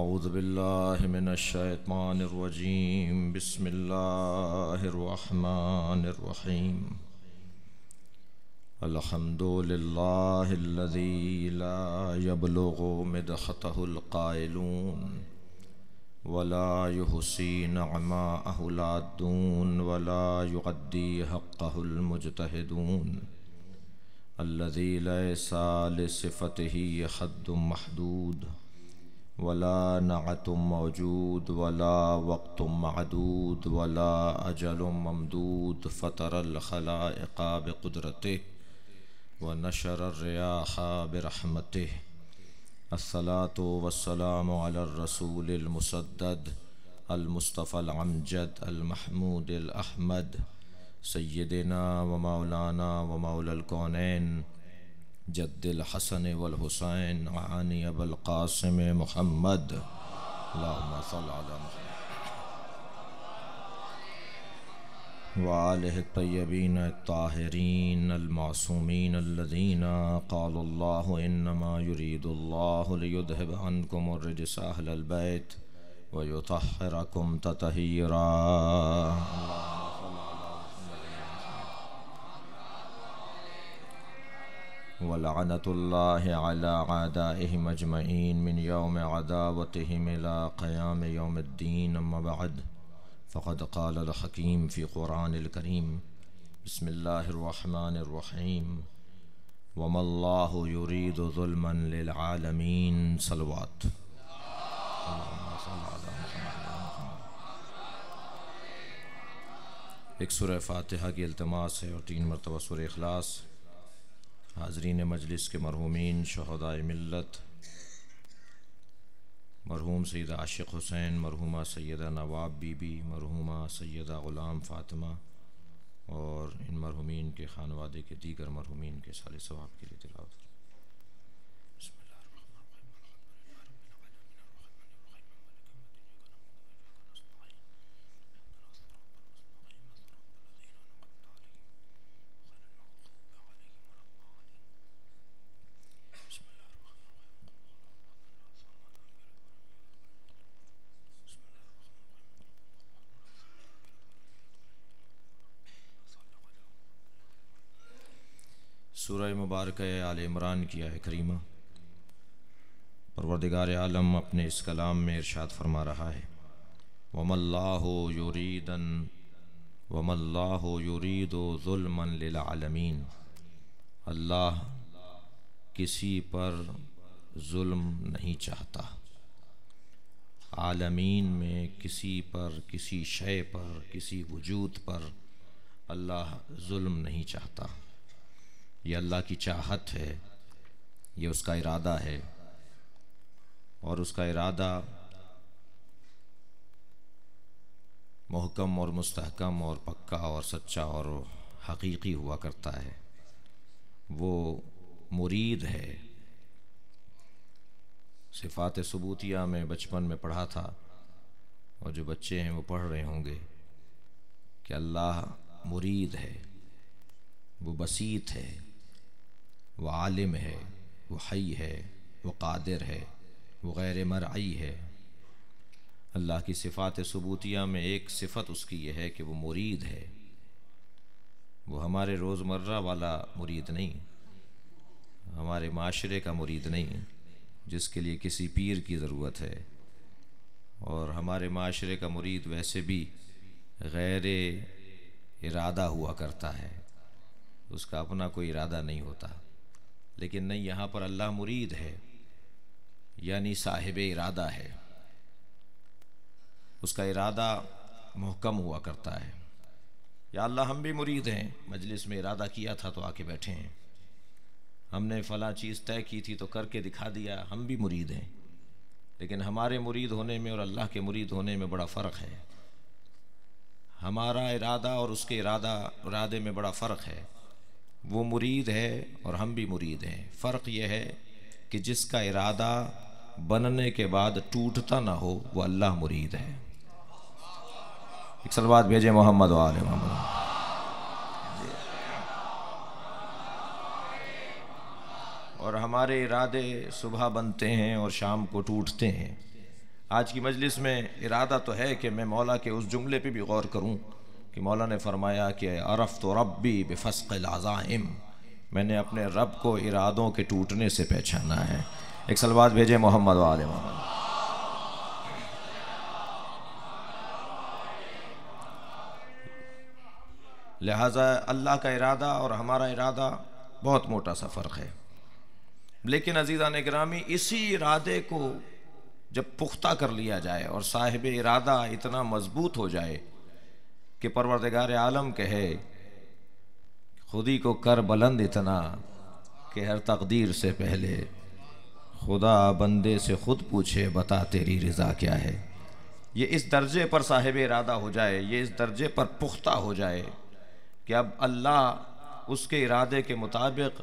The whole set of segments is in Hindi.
औज़ु बिल्लाहि मिनश शैतानिर रजीम। बिस्मिल्लाहिर रहमानिर रहीम। अल्हम्दुलिल्लाहिल्लज़ी ला यब्लुगु मिदहतहुल क़ाइलून वला युहसी नअमाअहुल आद्दून वला युअद्दी हक़्क़हुल मुज्तहिदून अल्लज़ी लैसा लिसिफ़तिही हद्दुम महदूद वला नअतुम मौजूद वला वक़्तुम मअदूद वला अजलुम ममदूद फ़तरल ख़लाइक़ बिक़ुदरतिही व नशरर रियाहा बिरहमतिही। अस्सलातु वस्सलामु अलर रसूलिल मुसद्दद अल मुस्तफ़ल अमजद अल महमूदिल अहमद सय्यदिना व मौलाना व मौलल कौनैन जद्दिल हसन वल हुसैन आनी अबुल क़ासिम मुहम्मद अल्लाहुम्मा सल्लि अला मुहम्मद व आलिहि तय्यबीन ताहिरीन अल मासूमीन अल्लज़ीना क़ालुल्लाहु इन्नमा युरीदुल्लाहु लियुज़हिब अन्कुमुर रिजसा अहलल बैत व युतह्हिरकुम तत्हीरा। वलअनतुल्लाहि अला अदाइहिम अजमईन मिन यौम अदावतिहिम इला क़याम यौमिद्दीन। अम्मा बअद फ़क़द क़ालल हकीम फ़ी क़ुरानिल करीम बिस्मिल्लाहिर रहमानिर रहीम वमल्लाहु युरीदु ज़ुल्मन लिल आलमीन। सलवात। एक सूरह फ़ातिहा की इल्तिमास है और 3 मरतबा सूरह इख़लास। हाज़रीन मजलिस के मरहूमीन शहदाए मिल्लत, मरहूम सैयदा आशिक़ हुसैन, मरहूमा सैयदा नवाब बीबी, मरहूमा सैयदा ग़ुलाम फ़ातिमा और इन मरहूमीन के ख़ानवादे के दीगर मरहूमीन के साले सवाब के लिए तिलावत। सूरह मुबारक आल इमरान की आय करीमा। परवरदिगार आलम अपने इस कलाम में इरशाद फरमा रहा है वमल्लाहु युरीदु ज़ुल्मन लिल आलमीन। अल्लाह किसी पर जुल्म नहीं चाहता। आलमीन में किसी पर, किसी शय पर, किसी वजूद पर अल्लाह जुल्म नहीं चाहता। ये अल्लाह की चाहत है, ये उसका इरादा है और उसका इरादा मुहकम और मुस्तहकम और पक्का और सच्चा और हकीकी हुआ करता है। वो मुरीद है। सिफ़ात सुबूतिया में बचपन में पढ़ा था और जो बच्चे हैं वो पढ़ रहे होंगे कि अल्लाह मुरीद है, वो बसीत है, वो आलिम है, वो हई है, वो कादिर है, वो गैर मरई है। अल्लाह की सिफ़ात सुबूतिया में एक सिफ़त उसकी यह है कि वो मुरीद है। वो हमारे रोज़मर्रा वाला मुरीद नहीं, हमारे माशरे का मुरीद नहीं जिसके लिए किसी पीर की ज़रूरत है। और हमारे माशरे का मुरीद वैसे भी गैर इरादा हुआ करता है, उसका अपना कोई इरादा नहीं होता। लेकिन नहीं, यहाँ पर अल्लाह मुरीद है यानी साहिब इरादा है। उसका इरादा मुहकम हुआ करता है। या अल्लाह हम भी मुरीद हैं, मजलिस में इरादा किया था तो आके बैठे हैं, हमने फ़लाँ चीज़ तय की थी तो करके दिखा दिया, हम भी मुरीद हैं। लेकिन हमारे मुरीद होने में और अल्लाह के मुरीद होने में बड़ा फ़र्क है। हमारा इरादा और उसके इरादे में बड़ा फ़र्क है। वो मुरीद है और हम भी मुरीद हैं। फ़र्क यह है कि जिसका इरादा बनने के बाद टूटता ना हो वो अल्लाह मुरीद है। एक सलवात भेजे मोहम्मद व आले मोहम्मद। और हमारे इरादे सुबह बनते हैं और शाम को टूटते हैं। आज की मजलिस में इरादा तो है कि मैं मौला के उस जुमले पे भी गौर करूं कि मौला ने फरमाया कि अरफ़ तो रब्बी बेफ़स्क़िल अज़ाइम, मैंने अपने रब को इरादों के टूटने से पहचाना है। एक सलवात भेजे मोहम्मद व आले मोहम्मद। लिहाजा अल्लाह का इरादा और हमारा इरादा बहुत मोटा सा फ़र्क है। लेकिन अज़ीज़ान गिरामी, इसी इरादे को जब पुख्ता कर लिया जाए और साहिब इरादा इतना मजबूत हो जाए कि परवरदिगार आलम कहे खुदी को कर बुलंद इतना कि हर तकदीर से पहले खुदा बंदे से ख़ुद पूछे बता तेरी रज़ा क्या है। ये इस दर्जे पर साहिब इरादा हो जाए, ये इस दर्जे पर पुख्ता हो जाए कि अब अल्लाह उसके इरादे के मुताबिक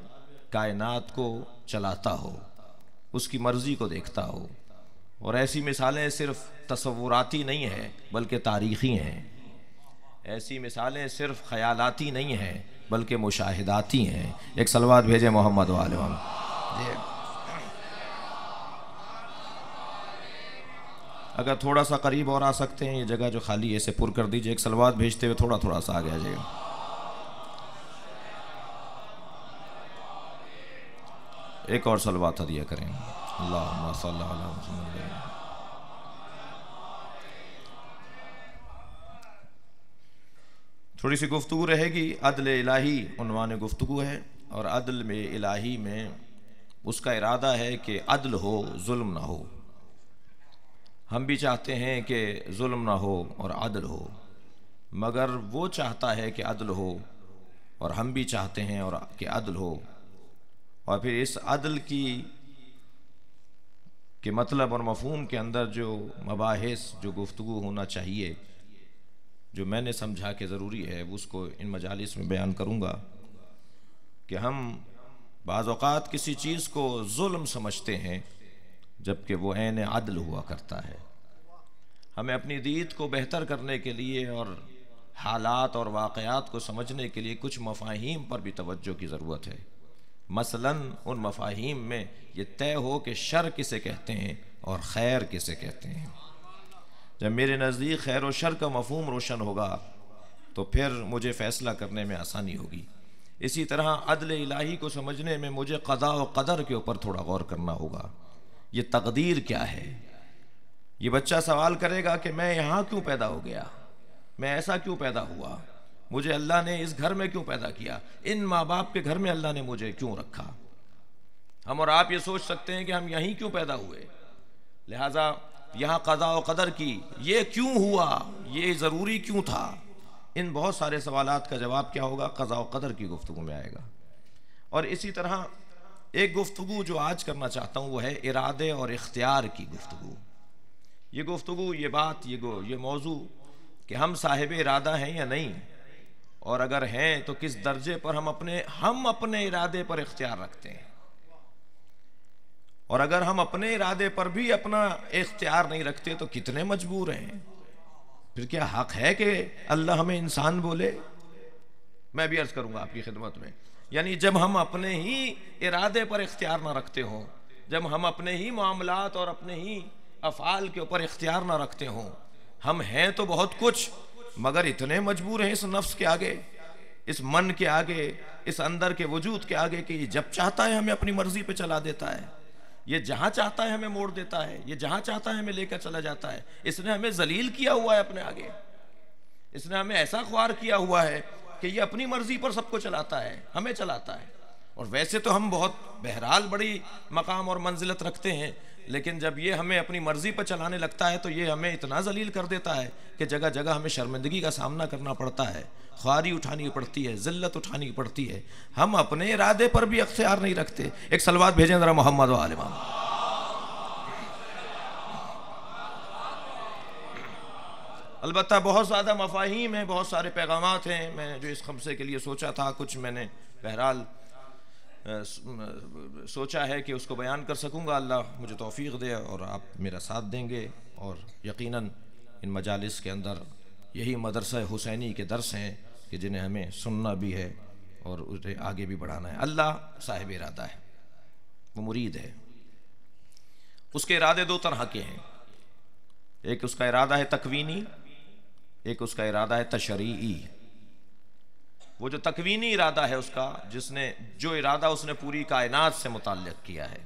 कायनात को चलाता हो, उसकी मर्ज़ी को देखता हो। और ऐसी मिसालें सिर्फ तसव्वुराती नहीं हैं बल्कि तारीख़ी हैं। ऐसी मिसालें सिर्फ ख़यालाती नहीं हैं बल्कि मुशाहिदाती हैं। एक सलवात भेजे मोहम्मद वाले मोहम्मद। अगर थोड़ा सा करीब और आ सकते हैं, ये जगह जो खाली है इसे पुर कर दीजिए। एक सलवात भेजते हुए थोड़ा थोड़ा सा आगे आ जाइए। एक और सलवात दिया करें। अल्लाहुम्मा सल्ली अला मुहम्मद। थोड़ी सी गुफ्तगू रहेगी। अदल इलाही उन्वान गुफ्तगू है और अदल में इलाही में उसका इरादा है कि अदल हो, जुल्म ना हो। हम भी चाहते हैं कि जुल्म ना हो और अदल हो, मगर वो चाहता है कि अदल हो और हम भी चाहते हैं और कि अदल हो। और फिर इस अदल की के मतलब और मफहूम के अंदर जो मबाहिस, जो गुफ्तगू होना चाहिए, जो मैंने समझा कि ज़रूरी है, उसको इन मजालिस में बयान करूँगा कि हम बाज़ औक़ात किसी चीज़ को जुल्म समझते हैं जबकि वो ऐन अदल हुआ करता है। हमें अपनी दीद को बेहतर करने के लिए और हालात और वाक़यात को समझने के लिए कुछ मफ़ाहीम पर भी तवज्जो की ज़रूरत है। मसलन उन मफ़ाहीम में ये तय हो कि शर किसे कहते हैं और खैर किसे कहते हैं। जब मेरे नज़दीक खैर और शर का मफ़हूम रोशन होगा तो फिर मुझे फ़ैसला करने में आसानी होगी। इसी तरह अदल इलाही को समझने में मुझे क़ज़ा और क़दर के ऊपर थोड़ा गौर करना होगा। ये तकदीर क्या है। ये बच्चा सवाल करेगा कि मैं यहाँ क्यों पैदा हो गया, मैं ऐसा क्यों पैदा हुआ, मुझे अल्लाह ने इस घर में क्यों पैदा किया, इन माँ बाप के घर में अल्लाह ने मुझे क्यों रखा। हम और आप ये सोच सकते हैं कि हम यहीं क्यों पैदा हुए, लिहाजा यहाँ क़ज़ा और क़दर की, ये क्यों हुआ, ये ज़रूरी क्यों था। इन बहुत सारे सवालात का जवाब क्या होगा, क़ज़ा और क़दर की गुफ्तगू में आएगा। और इसी तरह एक गुफ्तगू जो आज करना चाहता हूँ वो है इरादे और इख्तियार की गुफ्तगू। ये गुफ्तगू, ये बात, ये मौजू कि हम साहिब इरादा हैं या नहीं, और अगर हैं तो किस दर्जे पर हम अपने इरादे पर इख्तियार रखते हैं, और अगर हम अपने इरादे पर भी अपना इख्तियार नहीं रखते तो कितने मजबूर हैं। फिर क्या हक है कि अल्लाह हमें इंसान बोले। मैं भी अर्ज करूंगा आपकी खिदमत में, यानी जब हम अपने ही इरादे पर इख्तियार ना रखते हों, जब हम अपने ही मामलात और अपने ही अफ़ाल के ऊपर इख्तियार ना रखते हों, हम हैं तो बहुत कुछ मगर इतने मजबूर हैं इस नफ्स के आगे, इस मन के आगे, इस अंदर के वजूद के आगे कि जब चाहता है हमें अपनी मर्जी पे चला देता है, ये जहाँ चाहता है हमें मोड़ देता है, ये जहाँ चाहता है हमें लेकर चला जाता है। इसने हमें जलील किया हुआ है अपने आगे, इसने हमें ऐसा ख्वार किया हुआ है कि ये अपनी मर्जी पर सबको चलाता है, हमें चलाता है। और वैसे तो हम बहुत बहरहाल बड़ी मकाम और मंजिलत रखते हैं, लेकिन जब ये हमें अपनी मर्जी पर चलाने लगता है तो ये हमें इतना जलील कर देता है कि जगह जगह हमें शर्मिंदगी का सामना करना पड़ता है, ख्वारी उठानी पड़ती है, जिल्लत उठानी पड़ती है। हम अपने इरादे पर भी अख्तियार नहीं रखते। एक सलवात भेजें जरा मोहम्मद व आले मोहम्मद। अलबत्ता बहुत ज़्यादा मफाहीम हैं, बहुत सारे पैगामात हैं। मैं जो इस खमसे के लिए सोचा था, कुछ मैंने बहरहाल सोचा है कि उसको बयान कर सकूँगा। अल्लाह मुझे तौफीक दे और आप मेरा साथ देंगे। और यकीनन इन मजालिस के अंदर यही मदरसा हुसैनी के दर्स हैं कि जिन्हें हमें सुनना भी है और उसे आगे भी बढ़ाना है। अल्लाह साहिब इरादा है, वो मुरीद है। उसके इरादे दो तरह के हैं। एक उसका इरादा है तकवीनी, एक उसका इरादा है तशरीई। वो जो तकवीनी इरादा है उसका, जो इरादा उसने पूरी कायनात से मुताल्लिक किया है,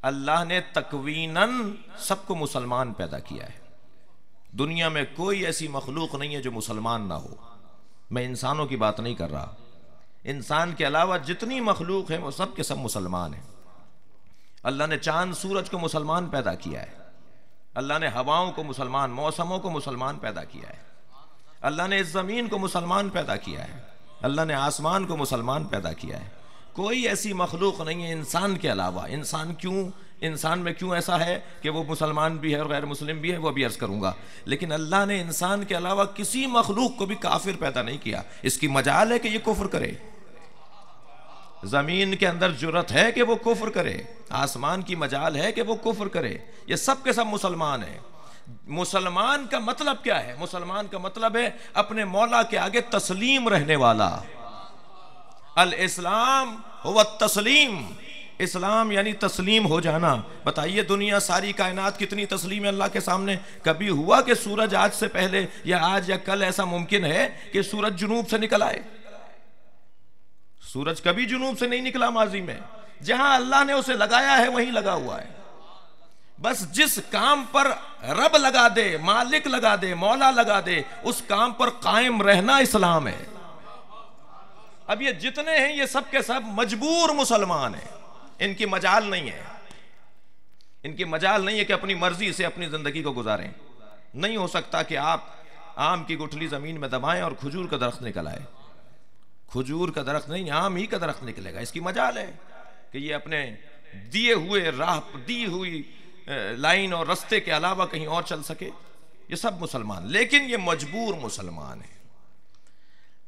अल्लाह ने तकवीनन सबको मुसलमान पैदा किया है। दुनिया में कोई ऐसी मखलूक नहीं है जो मुसलमान ना हो। मैं इंसानों की बात नहीं कर रहा, इंसान के अलावा जितनी मखलूक है वो सब के सब मुसलमान हैं। अल्लाह ने चांद सूरज को मुसलमान पैदा किया है, अल्लाह ने हवाओं को मुसलमान, मौसमों को मुसलमान पैदा किया है, अल्लाह ने इस ज़मीन को मुसलमान पैदा किया है, अल्लाह ने आसमान को मुसलमान पैदा किया है। कोई ऐसी मखलूक नहीं है इंसान के अलावा। इंसान में क्यों ऐसा है कि वो मुसलमान भी है और गैर मुस्लिम भी है, वो भी अर्ज करूंगा। लेकिन अल्लाह ने इंसान के अलावा किसी मखलूक को भी काफिर पैदा नहीं किया। इसकी मजाल है कि ये कुफ्र करे। जमीन के अंदर जुर्रत है कि वो कुफ्र करे, आसमान की मजाल है कि वो कुफ्र करे। ये सब के सब मुसलमान है। मुसलमान का मतलब क्या है? मुसलमान का मतलब है अपने मौला के आगे तस्लीम रहने वाला। अल इस्लाम हुवा तस्लीम, इस्लाम यानी तस्लीम हो जाना। बताइए दुनिया सारी कायनात कितनी तस्लीम है अल्लाह के सामने। कभी हुआ कि सूरज आज से पहले या आज या कल ऐसा मुमकिन है कि सूरज जुनूब से निकल आए? सूरज कभी जुनूब से नहीं निकला माजी में। जहां अल्लाह ने उसे लगाया है वहीं लगा हुआ है। बस जिस काम पर रब लगा दे, मालिक लगा दे, मौला लगा दे, उस काम पर कायम रहना इस्लाम है। अब ये जितने हैं ये सब के सब मजबूर मुसलमान हैं। इनकी मजाल नहीं है, इनकी मजाल नहीं है कि अपनी मर्जी से अपनी जिंदगी को गुजारें। नहीं हो सकता कि आप आम की गुठली जमीन में दबाएं और खजूर का दरख्त निकल आए। खजूर का दरख्त नहीं, आम ही का दरख्त निकलेगा। इसकी मजाल है कि ये अपने दिए हुए राह, दी हुई लाइन और रास्ते के अलावा कहीं और चल सके। ये सब मुसलमान, लेकिन ये मजबूर मुसलमान है।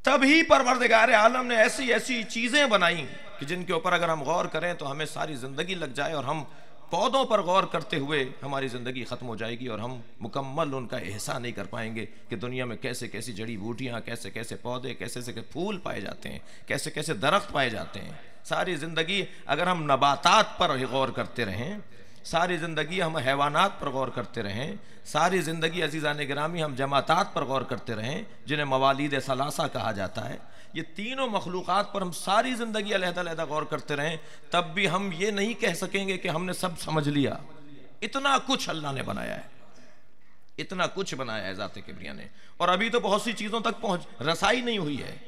तभी परवरदिगार आलम ने ऐसी ऐसी चीजें बनाई कि जिनके ऊपर अगर हम गौर करें तो हमें सारी जिंदगी लग जाए, और हम पौधों पर गौर करते हुए हमारी जिंदगी खत्म हो जाएगी और हम मुकम्मल उनका एहसान नहीं कर पाएंगे कि दुनिया में कैसे कैसी जड़ी बूटियां, कैसे कैसे पौधे, कैसे कैसे फूल पाए जाते हैं, कैसे कैसे दरख्त पाए जाते हैं। सारी जिंदगी अगर हम नबातात पर गौर करते रहें, सारी ज़िंदगी हम हैवानात पर गौर करते रहें, सारी ज़िंदगी अज़ीज़ान गिरामी हम जमातात पर गौर करते रहें जिन्हें मवालिद सलासा कहा जाता है, ये तीनों मखलूक़ात पर हम सारी ज़िंदगी अलहदा-अलहदा गौर करते रहें, तब भी हम ये नहीं कह सकेंगे कि हमने सब समझ लिया। इतना कुछ अल्लाह ने बनाया है, इतना कुछ बनाया है ज़ात किबरिया ने। और अभी तो बहुत सी चीज़ों तक रसाई नहीं हुई है,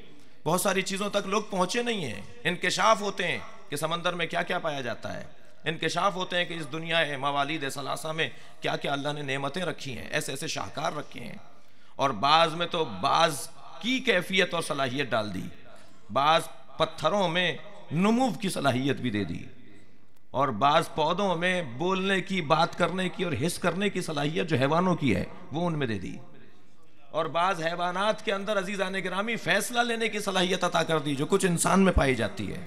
बहुत सारी चीज़ों तक लोग पहुँचे नहीं हैं। इनकशाफ होते हैं कि समंदर में क्या क्या पाया जाता है, इनकशाफ होते हैं कि इस दुनिया मवालिद सलासा में क्या क्या अल्लाह ने नेमतें रखी हैं, ऐसे ऐसे शाहकार रखे हैं। और बाज़ में तो बाज़ की कैफियत और सलाहियत डाल दी, बाज़ पत्थरों में नुमूव की सलाहियत भी दे दी, और बाज़ पौधों में बोलने की, बात करने की और हिस करने की सलाहियत जो हैवानों की है वो उनमें दे दी। और बाज़ हैवानात के अंदर अज़ीज़ान गिरामी फैसला लेने की सलाहियत अता कर दी जो कुछ इंसान में पाई जाती है।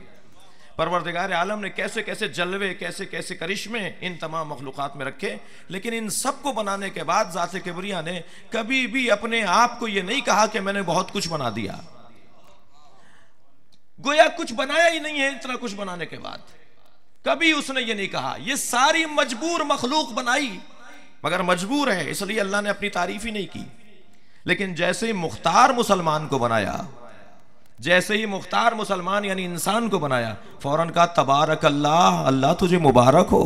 परवरदिगार आलम ने कैसे कैसे जलवे, कैसे कैसे करिश्मे इन तमाम मखलूक़ात में रखे। लेकिन इन सब को बनाने के बाद ज़ात किबरिया ने कभी भी अपने आप को ये नहीं कहा कि मैंने बहुत कुछ बना दिया। गोया कुछ बनाया ही नहीं है। इतना कुछ बनाने के बाद कभी उसने ये नहीं कहा। ये सारी मजबूर मखलूक बनाई, मगर मजबूर है इसलिए अल्लाह ने अपनी तारीफ ही नहीं की। लेकिन जैसे ही मुख्तार मुसलमान को बनाया, जैसे ही मुख्तार मुसलमान यानी इंसान को बनाया, फौरन कहा तबारक अल्लाह, अल्लाह तुझे मुबारक हो,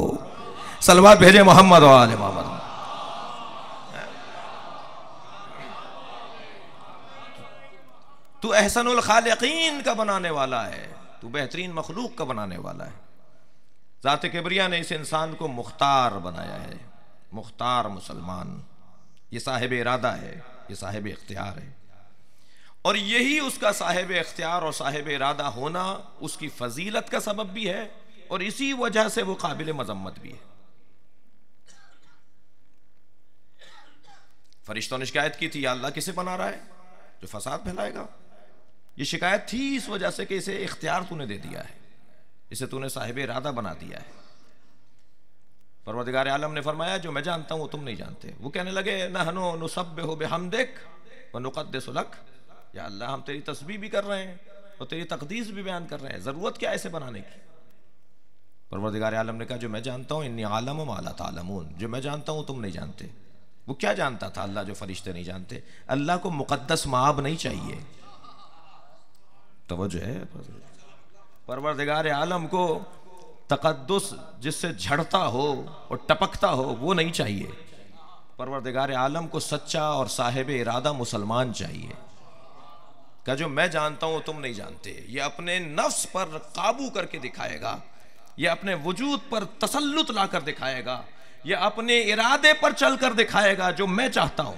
सलवात भेजे मोहम्मद व आले मोहम्मद। तू एहसनुल खालिकीन का बनाने वाला है, तू बेहतरीन मखलूक का बनाने वाला है। ज़ात किबरिया ने इस इंसान को मुख्तार बनाया है, मुख्तार मुसलमान। ये साहिब इरादा है, ये साहिब इख्तियार है, और यही उसका साहिब इख्तियार और साहिब इरादा होना उसकी फजीलत का सबब भी है, और इसी वजह से वो काबिल मजम्मत भी है। फरिश्तों ने शिकायत की थी, या अल्लाह किसे बना रहा है जो फसाद फैलाएगा। ये शिकायत थी इस वजह से कि इसे इख्तियार तूने दे दिया है, इसे तूने साहिब इरादा बना दिया है। परवरदिगार आलम ने फरमाया जो मैं जानता हूं वो तुम नहीं जानते। वो कहने लगे नहनु नुसब्बिहु बिहम्दिक व नुक़द्दिसु लक, या अल्लाह हम तेरी तस्बीह भी कर रहे हैं और तेरी तकदीस भी बयान कर रहे हैं, जरूरत क्या है इसे बनाने की। परवरदिगार आलम ने कहा जो मैं जानता हूं, इन्नी आलम मा ला तालमून, जो मैं जानता हूं तुम नहीं जानते। वो क्या जानता था अल्लाह जो फरिश्ते नहीं जानते? अल्लाह को मुकद्दस माब नहीं चाहिए। तवज्जो है। परवरदिगार आलम को तकद्दुस जिससे झड़ता हो और टपकता हो वो नहीं चाहिए। परवरदिगार आलम को सच्चा और साहिब इरादा मुसलमान चाहिए का जो मैं जानता हूं तुम नहीं जानते। ये अपने नफ्स पर काबू करके दिखाएगा, ये अपने वजूद पर तसल्लुत लाकर दिखाएगा, ये अपने इरादे पर चलकर दिखाएगा जो मैं चाहता हूं।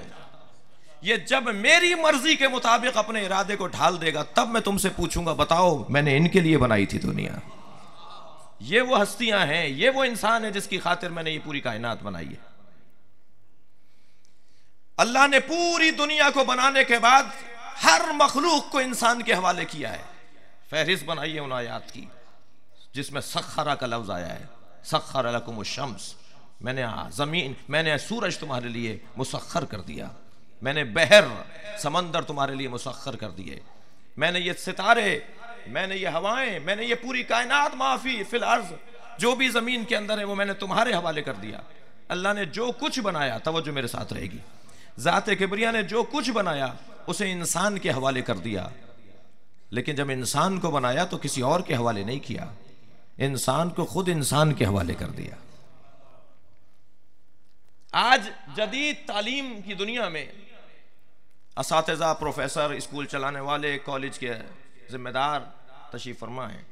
ये जब मेरी मर्जी के मुताबिक अपने इरादे को ढाल देगा तब मैं तुमसे पूछूंगा बताओ मैंने इनके लिए बनाई थी दुनिया। ये वो हस्तियां हैं, ये वो इंसान है जिसकी खातिर मैंने ये पूरी कायनात बनाई है। अल्लाह ने पूरी दुनिया को बनाने के बाद हर मखलूक को इंसान के हवाले किया है। फहरिस्त बनाई है उन आयात की जिसमें सखरा का लफ्ज आया है, सखर लकुमुश शम्स, मैंने जमीन, मैंने सूरज तुम्हारे लिए मुसख्खर कर दिया, मैंने बहर समंदर तुम्हारे लिए मुसख्खर कर दिए, मैंने ये सितारे, मैंने ये हवाएं, मैंने ये पूरी कायनात माफी फिल अर्ज़ जो भी जमीन के अंदर है वो मैंने तुम्हारे हवाले कर दिया। अल्लाह ने जो कुछ बनाया, तवज्जो मेरे साथ रहेगी, ज़ात किबरिया ने जो कुछ बनाया उसे इंसान के हवाले कर दिया। लेकिन जब इंसान को बनाया तो किसी और के हवाले नहीं किया, इंसान को खुद इंसान के हवाले कर दिया। आज जदीद तालीम की दुनिया में असातिज़ा, प्रोफेसर, स्कूल चलाने वाले, कॉलेज के जिम्मेदार तशरीफ फरमा हैं।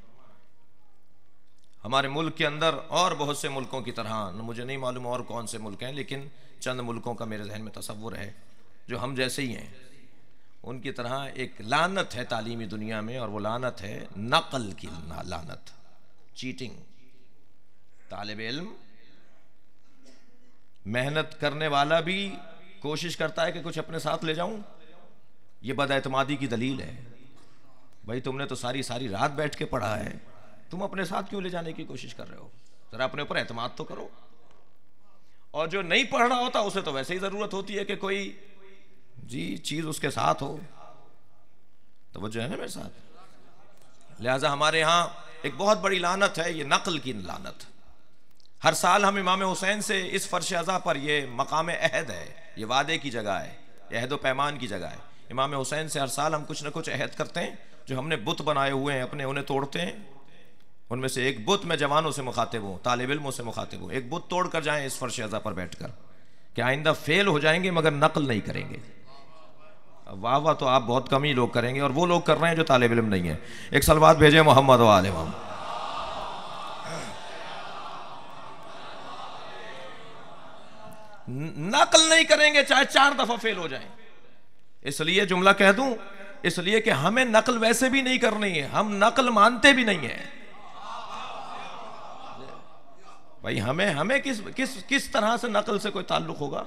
हमारे मुल्क के अंदर और बहुत से मुल्कों की तरह, मुझे नहीं मालूम और कौन से मुल्क हैं, लेकिन चंद मुल्कों का मेरे जहन में तसव्वुर है जो हम जैसे ही हैं। उनकी तरह एक लानत है तालीमी दुनिया में, और वो लानत है नकल की लानत, चीटिंग। तालिब इल्म, मेहनत करने वाला भी कोशिश करता है कि कुछ अपने साथ ले जाऊं। ये बदएतमादी की दलील है। भाई तुमने तो सारी सारी रात बैठ के पढ़ा है, तुम अपने साथ क्यों ले जाने की कोशिश कर रहे हो? जरा अपने ऊपर एतमाद तो करो। और जो नहीं पढ़ रहा होता उसे तो वैसे ही जरूरत होती है कि कोई जी चीज उसके साथ हो। तो वो जो है ना मेरे साथ, लिहाजा हमारे यहाँ एक बहुत बड़ी लानत है, ये नकल की लानत। हर साल हम इमाम हुसैन से इस फर्श अज़ा पर, ये मकाम अहद है, ये वादे की जगह है, अहद व पैमान की जगह है। इमाम हुसैन से हर साल हम कुछ ना कुछ अहद करते हैं। जो हमने बुत बनाए हुए हैं अपने, उन्हें तोड़ते हैं। उनमें से एक बुत मैं जवानों से मुखातिब हूँ, तालिब इल्मों से मुखातिब हूँ, एक बुत तोड़ कर जाएं इस फर्श अज़ा पर बैठ कर कि आइंदा फेल हो जाएंगे मगर नकल नहीं करेंगे। वाह वाह तो आप बहुत कम ही लोग करेंगे, और वो लोग कर रहे हैं जो तालिब इल्म नहीं है। एक सलवात भेजे मोहम्मद वाले मोहम्मद। नकल नहीं करेंगे चाहे 4 दफा फेल हो जाएं। इसलिए जुमला कह दूं, इसलिए कि हमें नकल वैसे भी नहीं करनी है, हम नकल मानते भी नहीं है। भाई हमें किस तरह से नकल से कोई ताल्लुक होगा?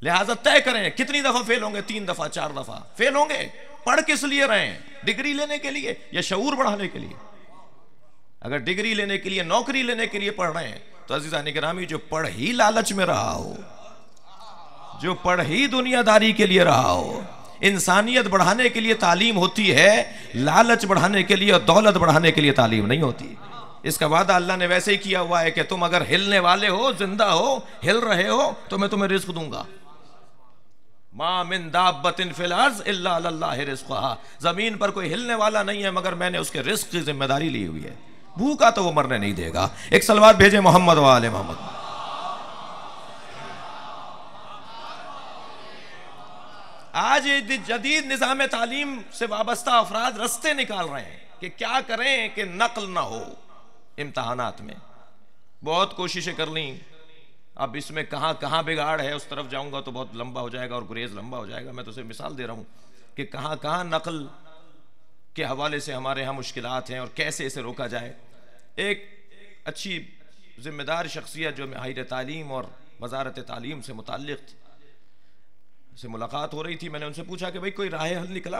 लिहाजा तय करें कितनी दफा फेल होंगे, 3 दफा 4 दफा फेल होंगे। पढ़ किस लिए रहे हैं? डिग्री लेने के लिए या शऊर बढ़ाने के लिए? अगर डिग्री लेने के लिए, नौकरी लेने के लिए पढ़ रहे हैं तो अज़ीज़ान किरामी, जो पढ़ ही लालच में रहा हो, जो पढ़ ही दुनियादारी के लिए रहा हो, इंसानियत बढ़ाने के लिए तालीम होती है, लालच बढ़ाने के लिए और दौलत बढ़ाने के लिए तालीम नहीं होती। इसका वादा अल्लाह ने वैसे ही किया हुआ है कि तुम अगर हिलने वाले हो, जिंदा हो, हिल रहे हो, तो मैं तुम्हें रिज़्क़ दूंगा। मा मिन दाब्बतिन फिल अर्ज़ इल्ला अल्लाह रिज़्क़ुहा, जमीन पर कोई हिलने वाला नहीं है मगर मैंने उसके रिज़्क़ की जिम्मेदारी ली हुई है। भूखा तो वो मरने नहीं देगा। एक सलवात भेजे मोहम्मद वाले मोहम्मद। आज जदीद निज़ाम तालीम से वाबस्ता अफराद रस्ते निकाल रहे हैं कि क्या करें कि नकल ना हो इम्तहानात में। बहुत कोशिशें कर ली, अब इसमें कहाँ कहाँ बिगाड़ है उस तरफ जाऊंगा तो बहुत लंबा हो जाएगा और गुरेज लंबा हो जाएगा। मैं तो सिर्फ मिसाल दे रहा हूँ कि कहाँ कहाँ नकल के हवाले से हमारे यहाँ मुश्किलात हैं और कैसे इसे रोका जाए। एक अच्छी जिम्मेदार शख्सियत जो माहिर तालीम और वजारत तालीम से मुताल्लिक़ से मुलाकात हो रही थी, मैंने उनसे पूछा कि भाई कोई राह हल निकला,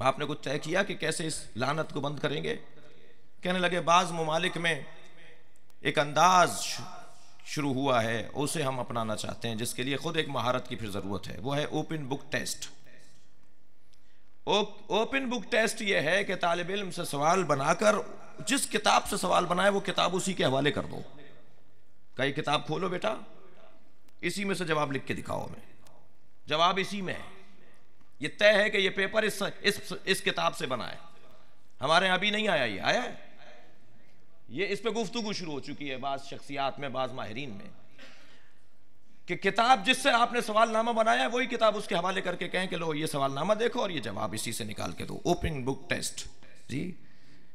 आपने कुछ तय किया कि कैसे इस लानत को बंद करेंगे? कहने लगे बाज़ ममालिक में एक अंदाज शुरू हुआ है, उसे हम अपनाना चाहते हैं, जिसके लिए खुद एक महारत की फिर ज़रूरत है। वो है open book test. Open book test ये है कि तालिब इल्म से सवाल बनाकर जिस किताब से सवाल बनाए वो किताब उसी के हवाले कर दो। कई किताब खोलो बेटा, इसी में से जवाब लिख के दिखाओ हमें, जवाब इसी में है। ये तय है कि ये पेपर इस किताब से बना है, हमारे यहाँ अभी नहीं आया, ये आया है, ये इस पे गुफ्तगू शुरू हो चुकी है बाज़ शख्सियात में, बाज़ माहिरीन में, कि किताब जिससे आपने सवालनामा बनाया है वही किताब उसके हवाले करके कहें कि लो ये सवालनामा देखो और ये जवाब इसी से निकाल के दो, ओपन बुक टेस्ट। जी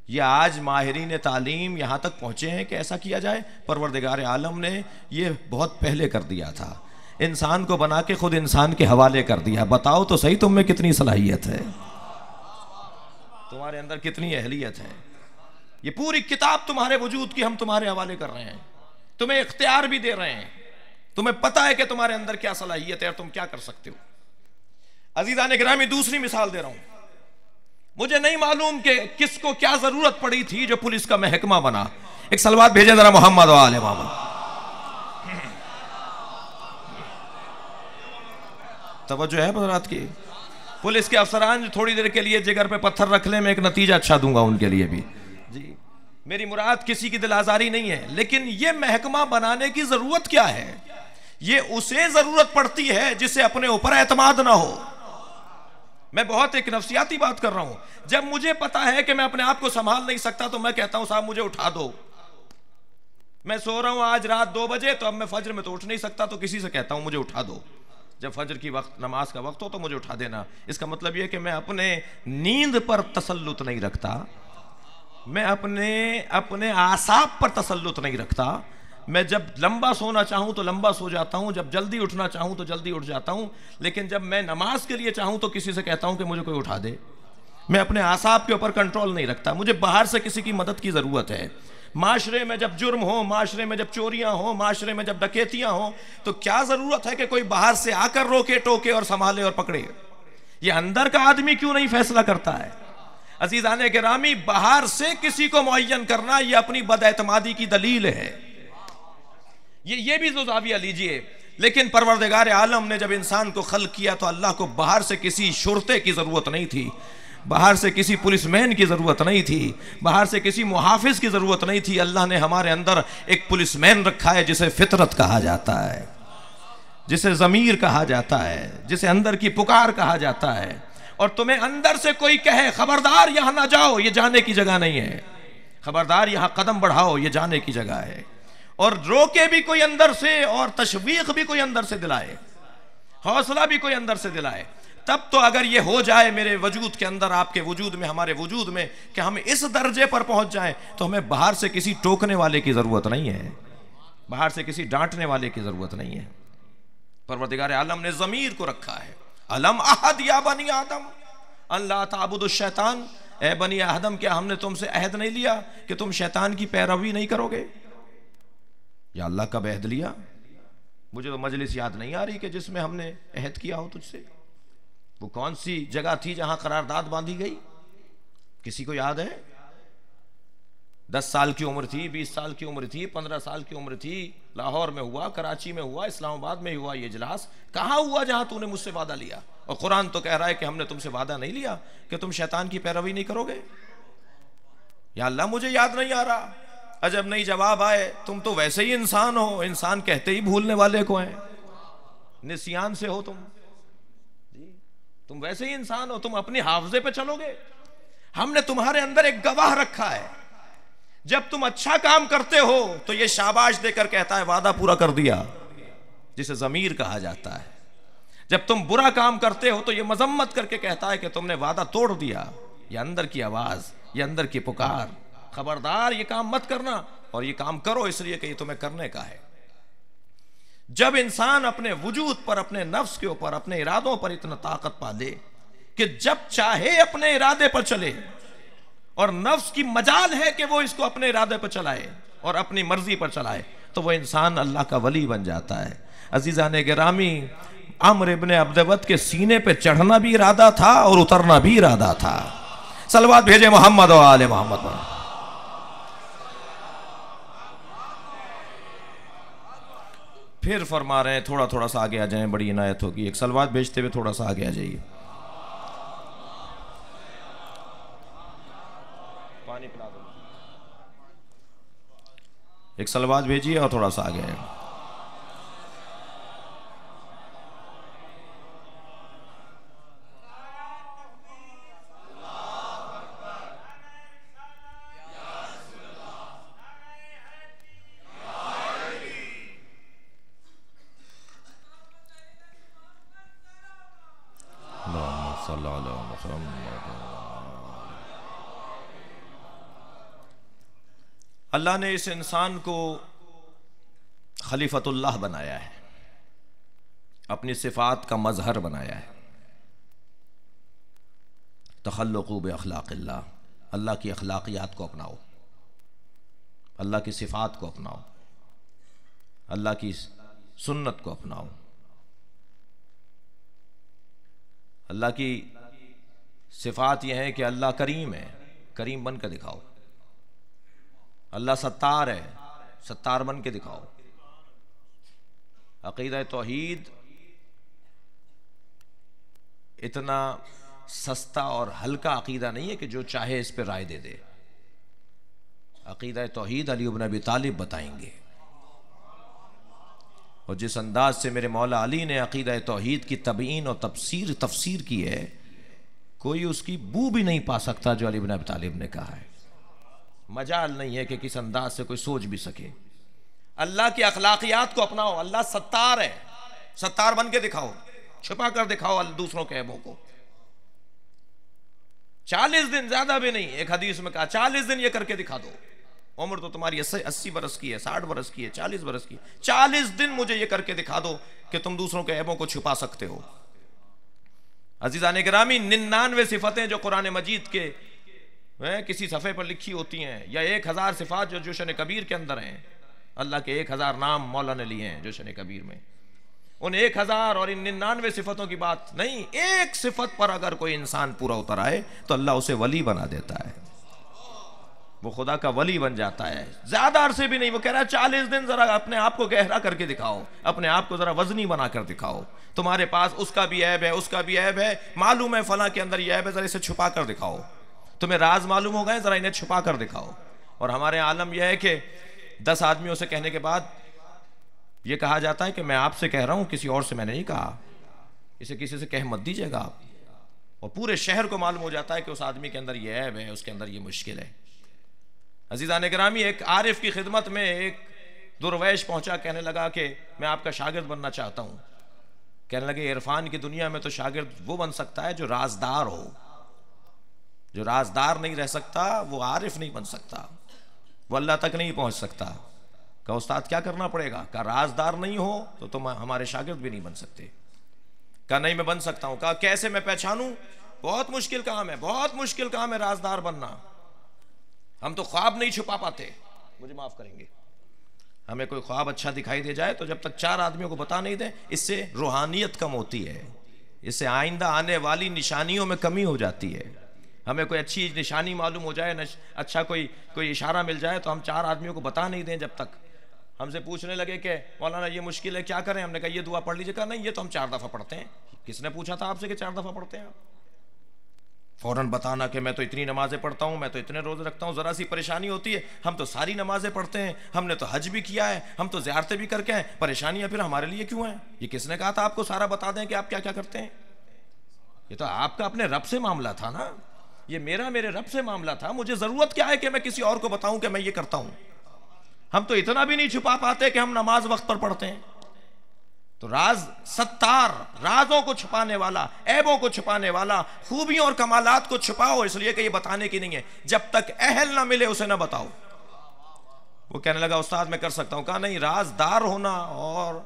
ये आज माहिरीन तालीम यहाँ तक पहुँचे हैं कि ऐसा किया जाए। परवरदिगार आलम ने ये बहुत पहले कर दिया था, इंसान को बना के खुद इंसान के हवाले कर दिया। बताओ तो सही तुम में कितनी सलाहियत है, तुम्हारे अंदर कितनी अहलियत है। ये पूरी किताब तुम्हारे वजूद की हम तुम्हारे हवाले कर रहे हैं, तुम्हें इख्तियार भी दे रहे हैं, तुम्हें पता है कि तुम्हारे अंदर क्या सलाहियत है और तुम क्या कर सकते हो। अजीज़ान गिरामी, दूसरी मिसाल दे रहा हूं। मुझे नहीं मालूम कि किसको क्या जरूरत पड़ी थी जो पुलिस का महकमा बना। एक सलवात भेजे जरा मोहम्मद व आले मोहम्मद। तवज्जो है हज़रात की। पुलिस के अफसरान थोड़ी देर के लिए जिगर पे पत्थर रख ले, मैं एक नतीजा अच्छा दूंगा उनके लिए भी। जी मेरी मुराद किसी की दिल आजारी नहीं है, लेकिन ये महकमा बनाने की जरूरत क्या है? ये उसे जरूरत पड़ती है जिसे अपने ऊपर एतमाद ना हो। मैं बहुत एक नफ्सियाती बात कर रहा हूं। जब मुझे पता है कि मैं अपने आप को संभाल नहीं सकता तो मैं कहता हूं साहब मुझे उठा दो। मैं सो रहा हूं आज रात 2 बजे, तो अब मैं फजर में तो उठ नहीं सकता, तो किसी से कहता हूं मुझे उठा दो। जब फजर की वक्त नमाज का वक्त हो तो मुझे उठा देना। इसका मतलब यह कि मैं अपने नींद पर तसल्लुत नहीं रखता, मैं अपने आसाब पर तसल्लुत नहीं रखता। मैं जब लंबा सोना चाहूं तो लंबा सो जाता हूं, जब जल्दी उठना चाहूं तो जल्दी उठ जाता हूं। लेकिन जब मैं नमाज के लिए चाहूं तो किसी से कहता हूं कि मुझे कोई उठा दे। मैं अपने आसाब के ऊपर कंट्रोल नहीं रखता, मुझे बाहर से किसी की मदद की ज़रूरत है। माशरे में जब जुर्म हो, माशरे में जब चोरियां हो, माशरे में जब डकैतियां हो, तो क्या ज़रूरत है कि कोई बाहर से आकर रोके टोके और संभाले और पकड़े? ये अंदर का आदमी क्यों नहीं फैसला करता है? अज़ीज़ाने गिरामी, बाहर से किसी को मुअय्यन करना यह अपनी बदएतमादी की दलील है। ये भी जो ज़ाविया लीजिए। लेकिन परवरदिगार आलम ने जब इंसान को खल्क किया तो अल्लाह को बाहर से किसी शुरते की ज़रूरत नहीं थी, बाहर से किसी पुलिसमैन की ज़रूरत नहीं थी, बाहर से किसी मुहाफिज की ज़रूरत नहीं थी। अल्लाह ने हमारे अंदर एक पुलिसमैन रखा है जिसे फितरत कहा जाता है, जिसे ज़मीर कहा जाता है, जिसे अंदर की पुकार कहा जाता है। और तुम्हें अंदर से कोई कहे खबरदार यहां ना जाओ, ये जाने की जगह नहीं है, खबरदार यहां कदम बढ़ाओ, ये जाने की जगह है। और रोके भी कोई अंदर से, और तशवीक भी कोई अंदर से दिलाए, हौसला भी कोई अंदर से दिलाए, तब तो अगर ये हो जाए मेरे वजूद के अंदर, आपके वजूद में, हमारे वजूद में, कि हम इस दर्जे पर पहुंच जाएं, तो हमें बाहर से किसी टोकने वाले की जरूरत नहीं है, बाहर से किसी डांटने वाले की जरूरत नहीं है। परवरदिगार आलम ने ज़मीर को रखा है। अलम अहद या बनी आदम अल्लाह ताबुदु शैतान, ए बनी आदम क्या हमने तुमसे अहद नहीं लिया कि तुम शैतान की पैरवी नहीं करोगे? या अल्लाह का अहद लिया? मुझे तो मजलिस याद नहीं आ रही कि जिसमें हमने अहद किया हो तुझसे। वो कौन सी जगह थी जहां करारदाद बांधी गई? किसी को याद है? 10 साल की उम्र थी, 20 साल की उम्र थी, 15 साल की उम्र थी, लाहौर में हुआ, कराची में हुआ, इस्लामाबाद में हुआ ये इजलास। कहाँ हुआ जहां तूने मुझसे वादा लिया? और कुरान तो कह रहा है कि हमने तुमसे वादा नहीं लिया कि तुम शैतान की पैरवी नहीं करोगे। या अल्लाह मुझे याद नहीं आ रहा। अजब नहीं जवाब आए, तुम तो वैसे ही इंसान हो, इंसान कहते ही भूलने वाले को हैं, निसियान से हो तुम वैसे ही इंसान हो, तुम अपनी हाफजे पे चलोगे। हमने तुम्हारे अंदर एक गवाह रखा है, जब तुम अच्छा काम करते हो तो ये शाबाश देकर कहता है वादा पूरा कर दिया, जिसे ज़मीर कहा जाता है। जब तुम बुरा काम करते हो तो ये मजम्मत करके कहता है कि तुमने वादा तोड़ दिया। ये अंदर की आवाज, ये अंदर की पुकार, खबरदार ये काम मत करना, और ये काम करो इसलिए कि ये तुम्हें करने का है। जब इंसान अपने वजूद पर, अपने नफ्स के ऊपर, अपने इरादों पर इतना ताकत पा ले कि जब चाहे अपने इरादे पर चले, और नफ्स की मजाल है कि वो इसको अपने इरादे पर चलाए और अपनी मर्जी पर चलाए, तो वो इंसान अल्लाह का वली बन जाता है। अजीज़ान गिरामी, अम्र इब्न अब्दवत के सीने पे चढ़ना भी इरादा था और उतरना भी इरादा था। सलवात भेजे मोहम्मद व आले मोहम्मद पर। फिर फरमा रहे हैं थोड़ा थोड़ा सा आगे आ जाएं, बड़ी इनायत होगी। एक सलवात भेजते हुए थोड़ा सा आगे आ जाइए। पानी पिला दो। एक सलवात भेजिए और थोड़ा सा आगे आए। सल्लल्लाहु अलैहि वसल्लम। अल्लाह ने इस इंसान को खलीफतुल्लाह बनाया है, अपनी सिफात का मजहर बनाया है। तखल्लुक़ू बि अख़लाक़िल्लाह, अल्लाह की अखलाकियात को अपनाओ, अल्लाह की सिफात को अपनाओ, अल्लाह की सुन्नत को अपनाओ। अल्लाह की सिफात यह है कि अल्लाह करीम है, करीम बन के दिखाओ। अल्लाह सत्तार है, सत्तार बन के दिखाओ। अक़ीदा तौहीद इतना सस्ता और हल्का अक़ीदा नहीं है कि जो चाहे इस पर राय दे दे। अक़ीदा तौहीद अली इब्न अबी तालिब बताएंगे, और जिस अंदाज से मेरे मौला अली ने अक़ीदा तौहीद की तबयीन और तफसीर की है, कोई उसकी बू भी नहीं पा सकता जो अली इब्न अबी तालिब ने कहा है। मजाल नहीं है कि किस अंदाज से कोई सोच भी सके। अल्लाह की अखलाकियात को अपनाओ। अल्लाह सत्तार है, सत्तार बन के दिखाओ, छुपा कर दिखाओ दूसरों के ऐबों को। 40 दिन, ज्यादा भी नहीं, एक हदीस में कहा 40 दिन ये करके दिखा दो। उम्र तो तुम्हारी 80 बरस की है, 60 बरस की है, 40 बरस की, 40 दिन मुझे ये करके दिखा दो कि तुम दूसरों के ऐबों को छुपा सकते हो। अजीज़ान गिरामी, 99 सिफतें जो कुरान मजीद के किसी सफ़े पर लिखी होती हैं, या 1000 सिफात जो जोशन कबीर के अंदर हैं। अल्लाह के 1000 नाम मौला ने लिए हैं जोशन कबीर में। उन 1000 और इन 99 सिफतों की बात नहीं, एक सिफत पर अगर कोई इंसान पूरा उतर आए तो अल्लाह उसे वली बना देता है, वो खुदा का वली बन जाता है। ज्यादा अरसे भी नहीं। वो कह रहा है 40 दिन जरा अपने आप को गहरा करके दिखाओ, अपने आप को जरा वजनी बना कर दिखाओ। तुम्हारे पास उसका भी ऐब है, उसका भी ऐब है, मालूम है फला के अंदर यह ऐब है, जरा इसे छुपा कर दिखाओ। तुम्हें राज मालूम हो गए, जरा इन्हें छुपा कर दिखाओ। और हमारे आलम यह है कि 10 आदमियों से कहने के बाद यह कहा जाता है कि मैं आपसे कह रहा हूं, किसी और से मैंने नहीं कहा, इसे किसी से कह मत दीजिएगा आप। और पूरे शहर को मालूम हो जाता है कि उस आदमी के अंदर यह ऐब है, उसके अंदर यह मुश्किल है। अजीज़ान गिरामी, एक आरिफ की खिदमत में एक दुर्वैश पहुंचा, कहने लगा कि मैं आपका शागिर्द बनना चाहता हूं। कहने लगे इरफान की दुनिया में तो शागिर्द वो बन सकता है जो राजदार हो। जो राजदार नहीं रह सकता वो आरिफ नहीं बन सकता, वो अल्लाह तक नहीं पहुंच सकता। कहा उस्ताद क्या करना पड़ेगा? कहा राजदार नहीं हो तो तुम हमारे शागिर्द भी नहीं बन सकते। कहा नहीं मैं बन सकता हूं। कहा कैसे मैं पहचानूं? बहुत मुश्किल काम है, बहुत मुश्किल काम है राजदार बनना। हम तो ख्वाब नहीं छुपा पाते, मुझे माफ करेंगे। हमें कोई ख्वाब अच्छा दिखाई दे जाए तो जब तक 4 आदमियों को बता नहीं दे, इससे रूहानियत कम होती है, इससे आइंदा आने वाली निशानियों में कमी हो जाती है। हमें कोई अच्छी निशानी मालूम हो जाए, अच्छा कोई इशारा मिल जाए तो हम 4 आदमियों को बता नहीं दें। जब तक हमसे पूछने लगे कि मौलाना ये मुश्किल है, क्या करें? हमने कहा ये दुआ पढ़ लीजिए। कहा नहीं, ये तो हम 4 दफ़ा पढ़ते हैं। किसने पूछा था आपसे कि 4 दफ़ा पढ़ते हैं आप? फौरन बताना कि मैं तो इतनी नमाजें पढ़ता हूँ, मैं तो इतने रोज़े रखता हूँ। ज़रा सी परेशानी होती है, हम तो सारी नमाजें पढ़ते हैं, हमने तो हज भी किया है, हम तो ज़ियारतें भी करके हैं, परेशानियाँ फिर हमारे लिए क्यों हैं? ये किसने कहा था आपको सारा बता दें कि आप क्या क्या करते हैं? ये तो आपका अपने रब से मामला था ना, ये मेरे रब से मामला था। मुझे ज़रूरत क्या है कि मैं किसी और को बताऊँ कि मैं ये करता हूँ? हम तो इतना भी नहीं छुपा पाते कि हम नमाज वक्त पर पढ़ते हैं। तो राज सत्तार, राजों को छुपाने वाला, ऐबों को छुपाने वाला, खूबियों और कमालात को छुपाओ इसलिए कि ये बताने की नहीं है। जब तक अहल ना मिले उसे ना बताओ। वो कहने लगा उस्ताद मैं कर सकता हूं। कहा नहीं, राजदार होना और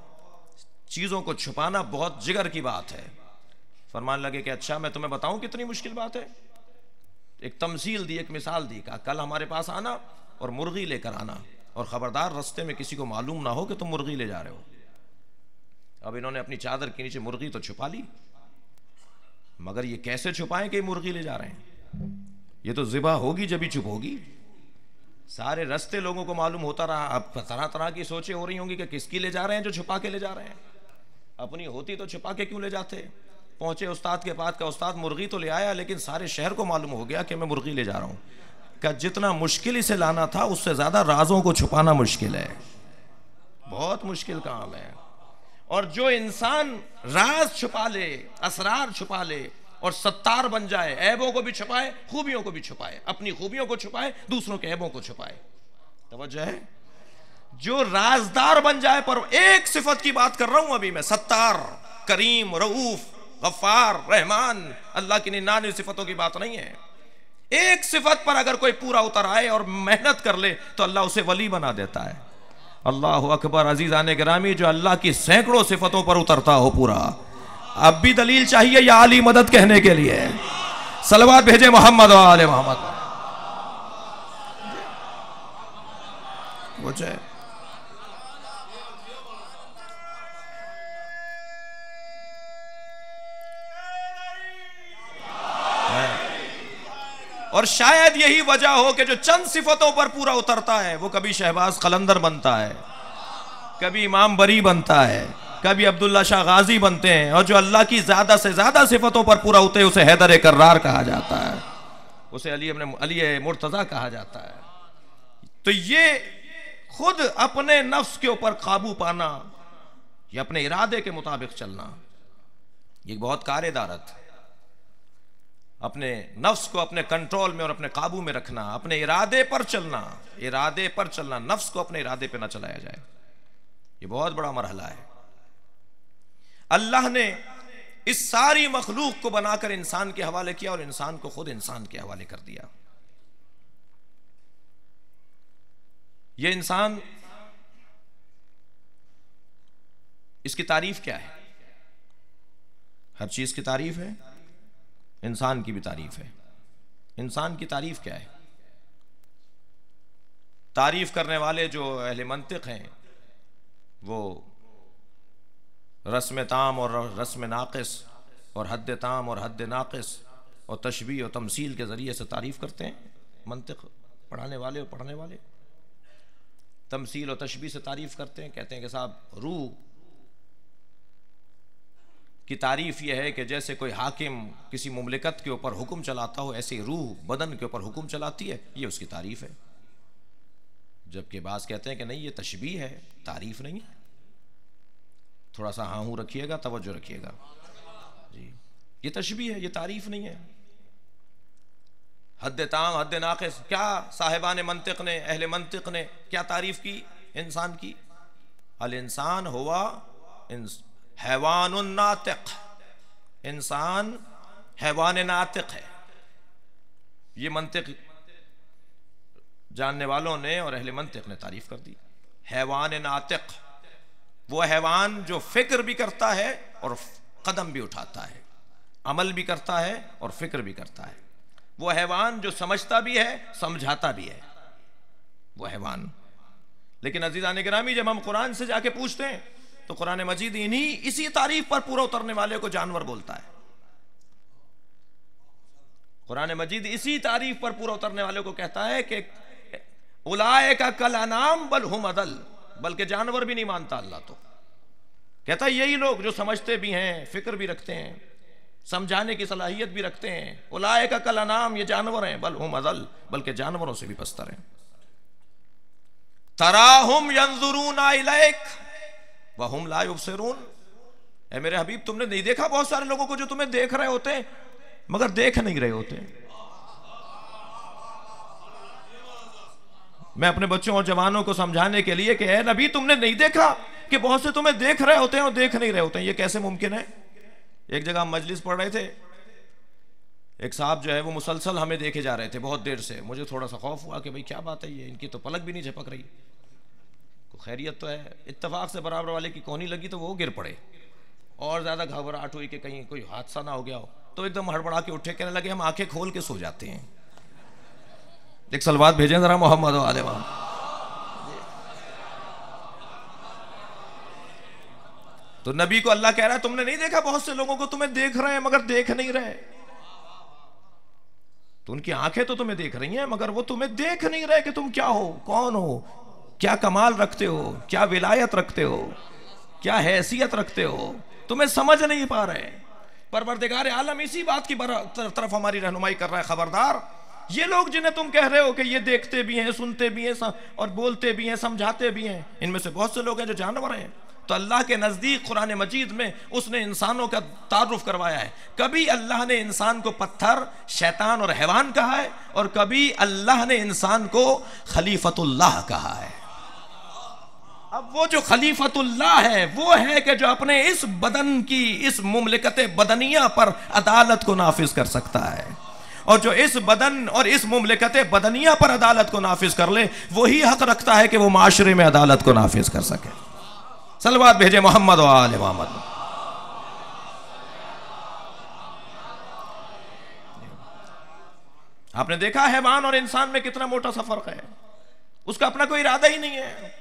चीजों को छुपाना बहुत जिगर की बात है। फरमान लगे कि अच्छा मैं तुम्हें बताऊं कितनी मुश्किल बात है। एक तमसील दी, एक मिसाल दी। कहा कल हमारे पास आना और मुर्गी लेकर आना, और खबरदार रास्ते में किसी को मालूम ना हो कि तुम मुर्गी ले जा रहे हो। अब इन्होंने अपनी चादर के नीचे मुर्गी तो छुपा ली, मगर ये कैसे छुपाएं कि मुर्गी ले जा रहे हैं? ये तो ज़िबा होगी जब ही चुप होगी। सारे रास्ते लोगों को मालूम होता रहा। अब तरह तरह की सोचें हो रही होंगी कि किसकी ले जा रहे हैं, जो छुपा के ले जा रहे हैं। अपनी होती तो छुपा के क्यों ले जाते? पहुंचे उस्ताद के पास, का उस्ताद मुर्गी तो ले आया, लेकिन सारे शहर को मालूम हो गया कि मैं मुर्गी ले जा रहा हूं। का जितना मुश्किल इसे लाना था उससे ज्यादा राजों को छुपाना मुश्किल है, बहुत मुश्किल काम है। और जो इंसान राज छुपा ले, असरार छुपा ले और सत्तार बन जाए, ऐबों को भी छुपाए, खूबियों को भी छुपाए, अपनी खूबियों को छुपाए, दूसरों के ऐबों को छुपाए। तवज्जो है? जो राजदार बन जाए, पर एक सिफत की बात कर रहा हूं अभी मैं, सत्तार, करीम, रऊफ, गफ्फार, रहमान, अल्लाह की 99 सिफतों की बात नहीं है। एक सिफत पर अगर कोई पूरा उतर आए और मेहनत कर ले तो अल्लाह उसे वली बना देता है। अल्लाह अकबर। अजीज़ान गिरामी, जो अल्लाह की सैकड़ों सिफतों पर उतरता हो पूरा, अब भी दलील चाहिए या आली मदद कहने के लिए? सलवात भेजे मोहम्मद वाले मोहम्मद। और शायद यही वजह हो कि जो चंद सिफतों पर पूरा उतरता है वो कभी शहबाज कलंदर बनता है, कभी इमाम बरी बनता है, कभी अब्दुल्ला शाह गाजी बनते हैं, और जो अल्लाह की ज्यादा से ज्यादा सिफतों पर पूरा उतरे उसे हैदर कर्रार कहा जाता है, उसे अली मुर्तजा कहा जाता है। तो ये खुद अपने नफ्स के ऊपर काबू पाना, ये अपने इरादे के मुताबिक चलना, ये बहुत कारेदारत है। अपने नफ्स को अपने कंट्रोल में और अपने काबू में रखना, अपने इरादे पर चलना, इरादे पर चलना, नफ्स को अपने इरादे पे ना चलाया जाए, ये बहुत बड़ा मरहला है। अल्लाह ने इस सारी मखलूक को बनाकर इंसान के हवाले किया और इंसान को खुद इंसान के हवाले कर दिया। ये इंसान, इसकी तारीफ क्या है? हर चीज की तारीफ है, इंसान की भी तारीफ है। इंसान की तारीफ क्या है? तारीफ करने वाले जो अहले मंतिक हैं वो रस्म ताम और रस्म नाक़िस और हद ताम और हद नाक़िस और तशबीह और तमसील के ज़रिए से तारीफ़ करते हैं। मंतिक पढ़ाने वाले और पढ़ने वाले तमसील और तशबीह से तारीफ़ करते हैं, कहते हैं कि साहब रूह की तारीफ़ यह है कि जैसे कोई हाकिम किसी मुमलिकत के ऊपर हुक्म चलाता हो, ऐसे रूह बदन के ऊपर हुक्म चलाती है, ये उसकी तारीफ़ है। जबकि बाज़ कहते हैं कि नहीं, ये तशबीह है, तारीफ़ नहीं है। थोड़ा सा हाँ हूँ रखिएगा, तवज्जो रखिएगा जी, ये तशबीह है, ये तारीफ़ नहीं है। हद ताम हद नाक़िस, क्या साहिबान मंतिक ने, अहले मंतिक ने क्या तारीफ़ की इंसान की? अल इंसान हुआ हैवानुन नातिक, इंसान हैवान नातिक है। ये मंतिक जानने वालों ने और अहले मंतिक ने तारीफ कर दी। हैवान नातिक वो हैवान जो फिक्र भी करता है और कदम भी उठाता है, अमल भी करता है और फिक्र भी करता है। वो हैवान जो समझता भी है, समझाता भी है, वो हैवान। लेकिन अजीज़ान गिरामी, जब हम कुरान से जाके पूछते हैं तो कुरान मजीद इसी तारीफ पर पूरा उतरने वाले को जानवर बोलता है। कुरान मजीद इसी तारीफ पर पूरा उतरने वाले को कहता है कि उलाइका कल अनाम बल हुम अदल, बल्कि जानवर भी नहीं मानता अल्लाह। तो कहता है यही लोग जो समझते भी हैं, फिक्र भी रखते हैं, समझाने की सलाहियत भी रखते हैं, उलाइका कल अनाम, ये जानवर हैं, बल हुम अदल, बल्कि जानवरों से भी पस्तर हैं। तराहुम यंजुरूना इलैक वहुम ला युबसिरून, ऐ मेरे हबीब तुमने नहीं देखा बहुत सारे लोगों को जो तुम्हें देख रहे होते हैं मगर देख नहीं रहे होते। मैं अपने बच्चों और जवानों को समझाने के लिए कि ऐ नबी तुमने नहीं देखा कि बहुत से तुम्हें देख रहे होते हैं और देख नहीं रहे होते हैं, ये कैसे मुमकिन है? एक जगह हम मजलिस पढ़ रहे थे, एक साहब जो है वो मुसलसल हमें देखे जा रहे थे बहुत देर से। मुझे थोड़ा सा खौफ हुआ कि भाई क्या बात है, ये इनकी तो पलक भी नहीं झपक रही, खैरियत तो है। इत्तेफाक से बराबर वाले की कोहनी लगी तो वो गिर पड़े, और ज्यादा घबराहट हुई कि कहीं कोई हादसा ना हो गया हो, तो एकदम हड़बड़ा के उठे, कहने लगे हम आंखें खोल के सो जाते हैं। एक सलवात भेजें जरा मोहम्मद वाले वहां। तो नबी को अल्लाह कह रहा है तुमने नहीं देखा बहुत से लोगों को तुम्हें देख रहे हैं मगर देख नहीं रहे। तो उनकी आंखें तो तुम्हें देख रही हैं मगर वो तुम्हें देख नहीं रहे कि तुम क्या हो, कौन हो, क्या कमाल रखते हो, क्या विलायत रखते हो, क्या हैसियत रखते हो, तुम्हें समझ नहीं पा रहे। परवरदिगार आलम इसी बात की तरफ हमारी रहनुमाई कर रहा है, खबरदार ये लोग जिन्हें तुम कह रहे हो कि ये देखते भी हैं, सुनते भी हैं और बोलते भी हैं, समझाते भी हैं, इनमें से बहुत से लोग हैं जो जानवर हैं। तो अल्लाह के नजदीक कुरान मजीद में उसने इंसानों का तारुफ करवाया है। कभी अल्लाह ने इंसान को पत्थर, शैतान और हैवान कहा है, और कभी अल्लाह ने इंसान को खलीफतुल्लाह कहा है। अब वो जो खलीफतुल्लाह है वो है कि जो अपने इस बदन की, इस मुमलिकत बदनिया पर अदालत को नाफिज कर सकता है, और जो इस बदन और इस मुमलिकत बदनिया पर अदालत को नाफिज कर ले वही हक रखता है कि वो माशरे में अदालत को नाफिज कर सके। सलवात भेजे मोहम्मद व आले मोहम्मद। आपने देखा हैवान और इंसान में कितना मोटा सा फर्क है। उसका अपना कोई इरादा ही नहीं है,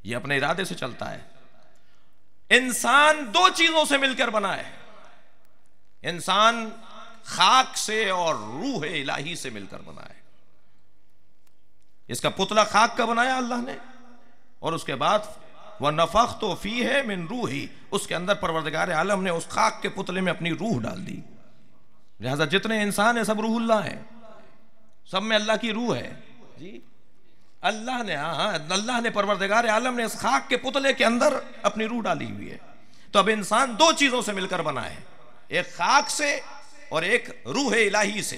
ये अपने इरादे से चलता है। इंसान दो चीजों से मिलकर बना है। इंसान खाक से और रूह इलाही से मिलकर बना है। इसका पुतला खाक का बनाया अल्लाह ने, और उसके बाद वह नफख्तु फीहि मिन रूही, उसके अंदर परवरदिगार आलम ने उस खाक के पुतले में अपनी रूह डाल दी। लिहाजा जितने इंसान है सब रूहुल्लाह है, सब में अल्लाह की रूह है जी। अल्लाह ने, अल्लाह ने, परवरदिगार आलम ने इस खाक के पुतले के अंदर अपनी रूह डाली हुई है। तो अब इंसान दो चीजों से मिलकर बना है, एक खाक से और एक रूह इलाही से।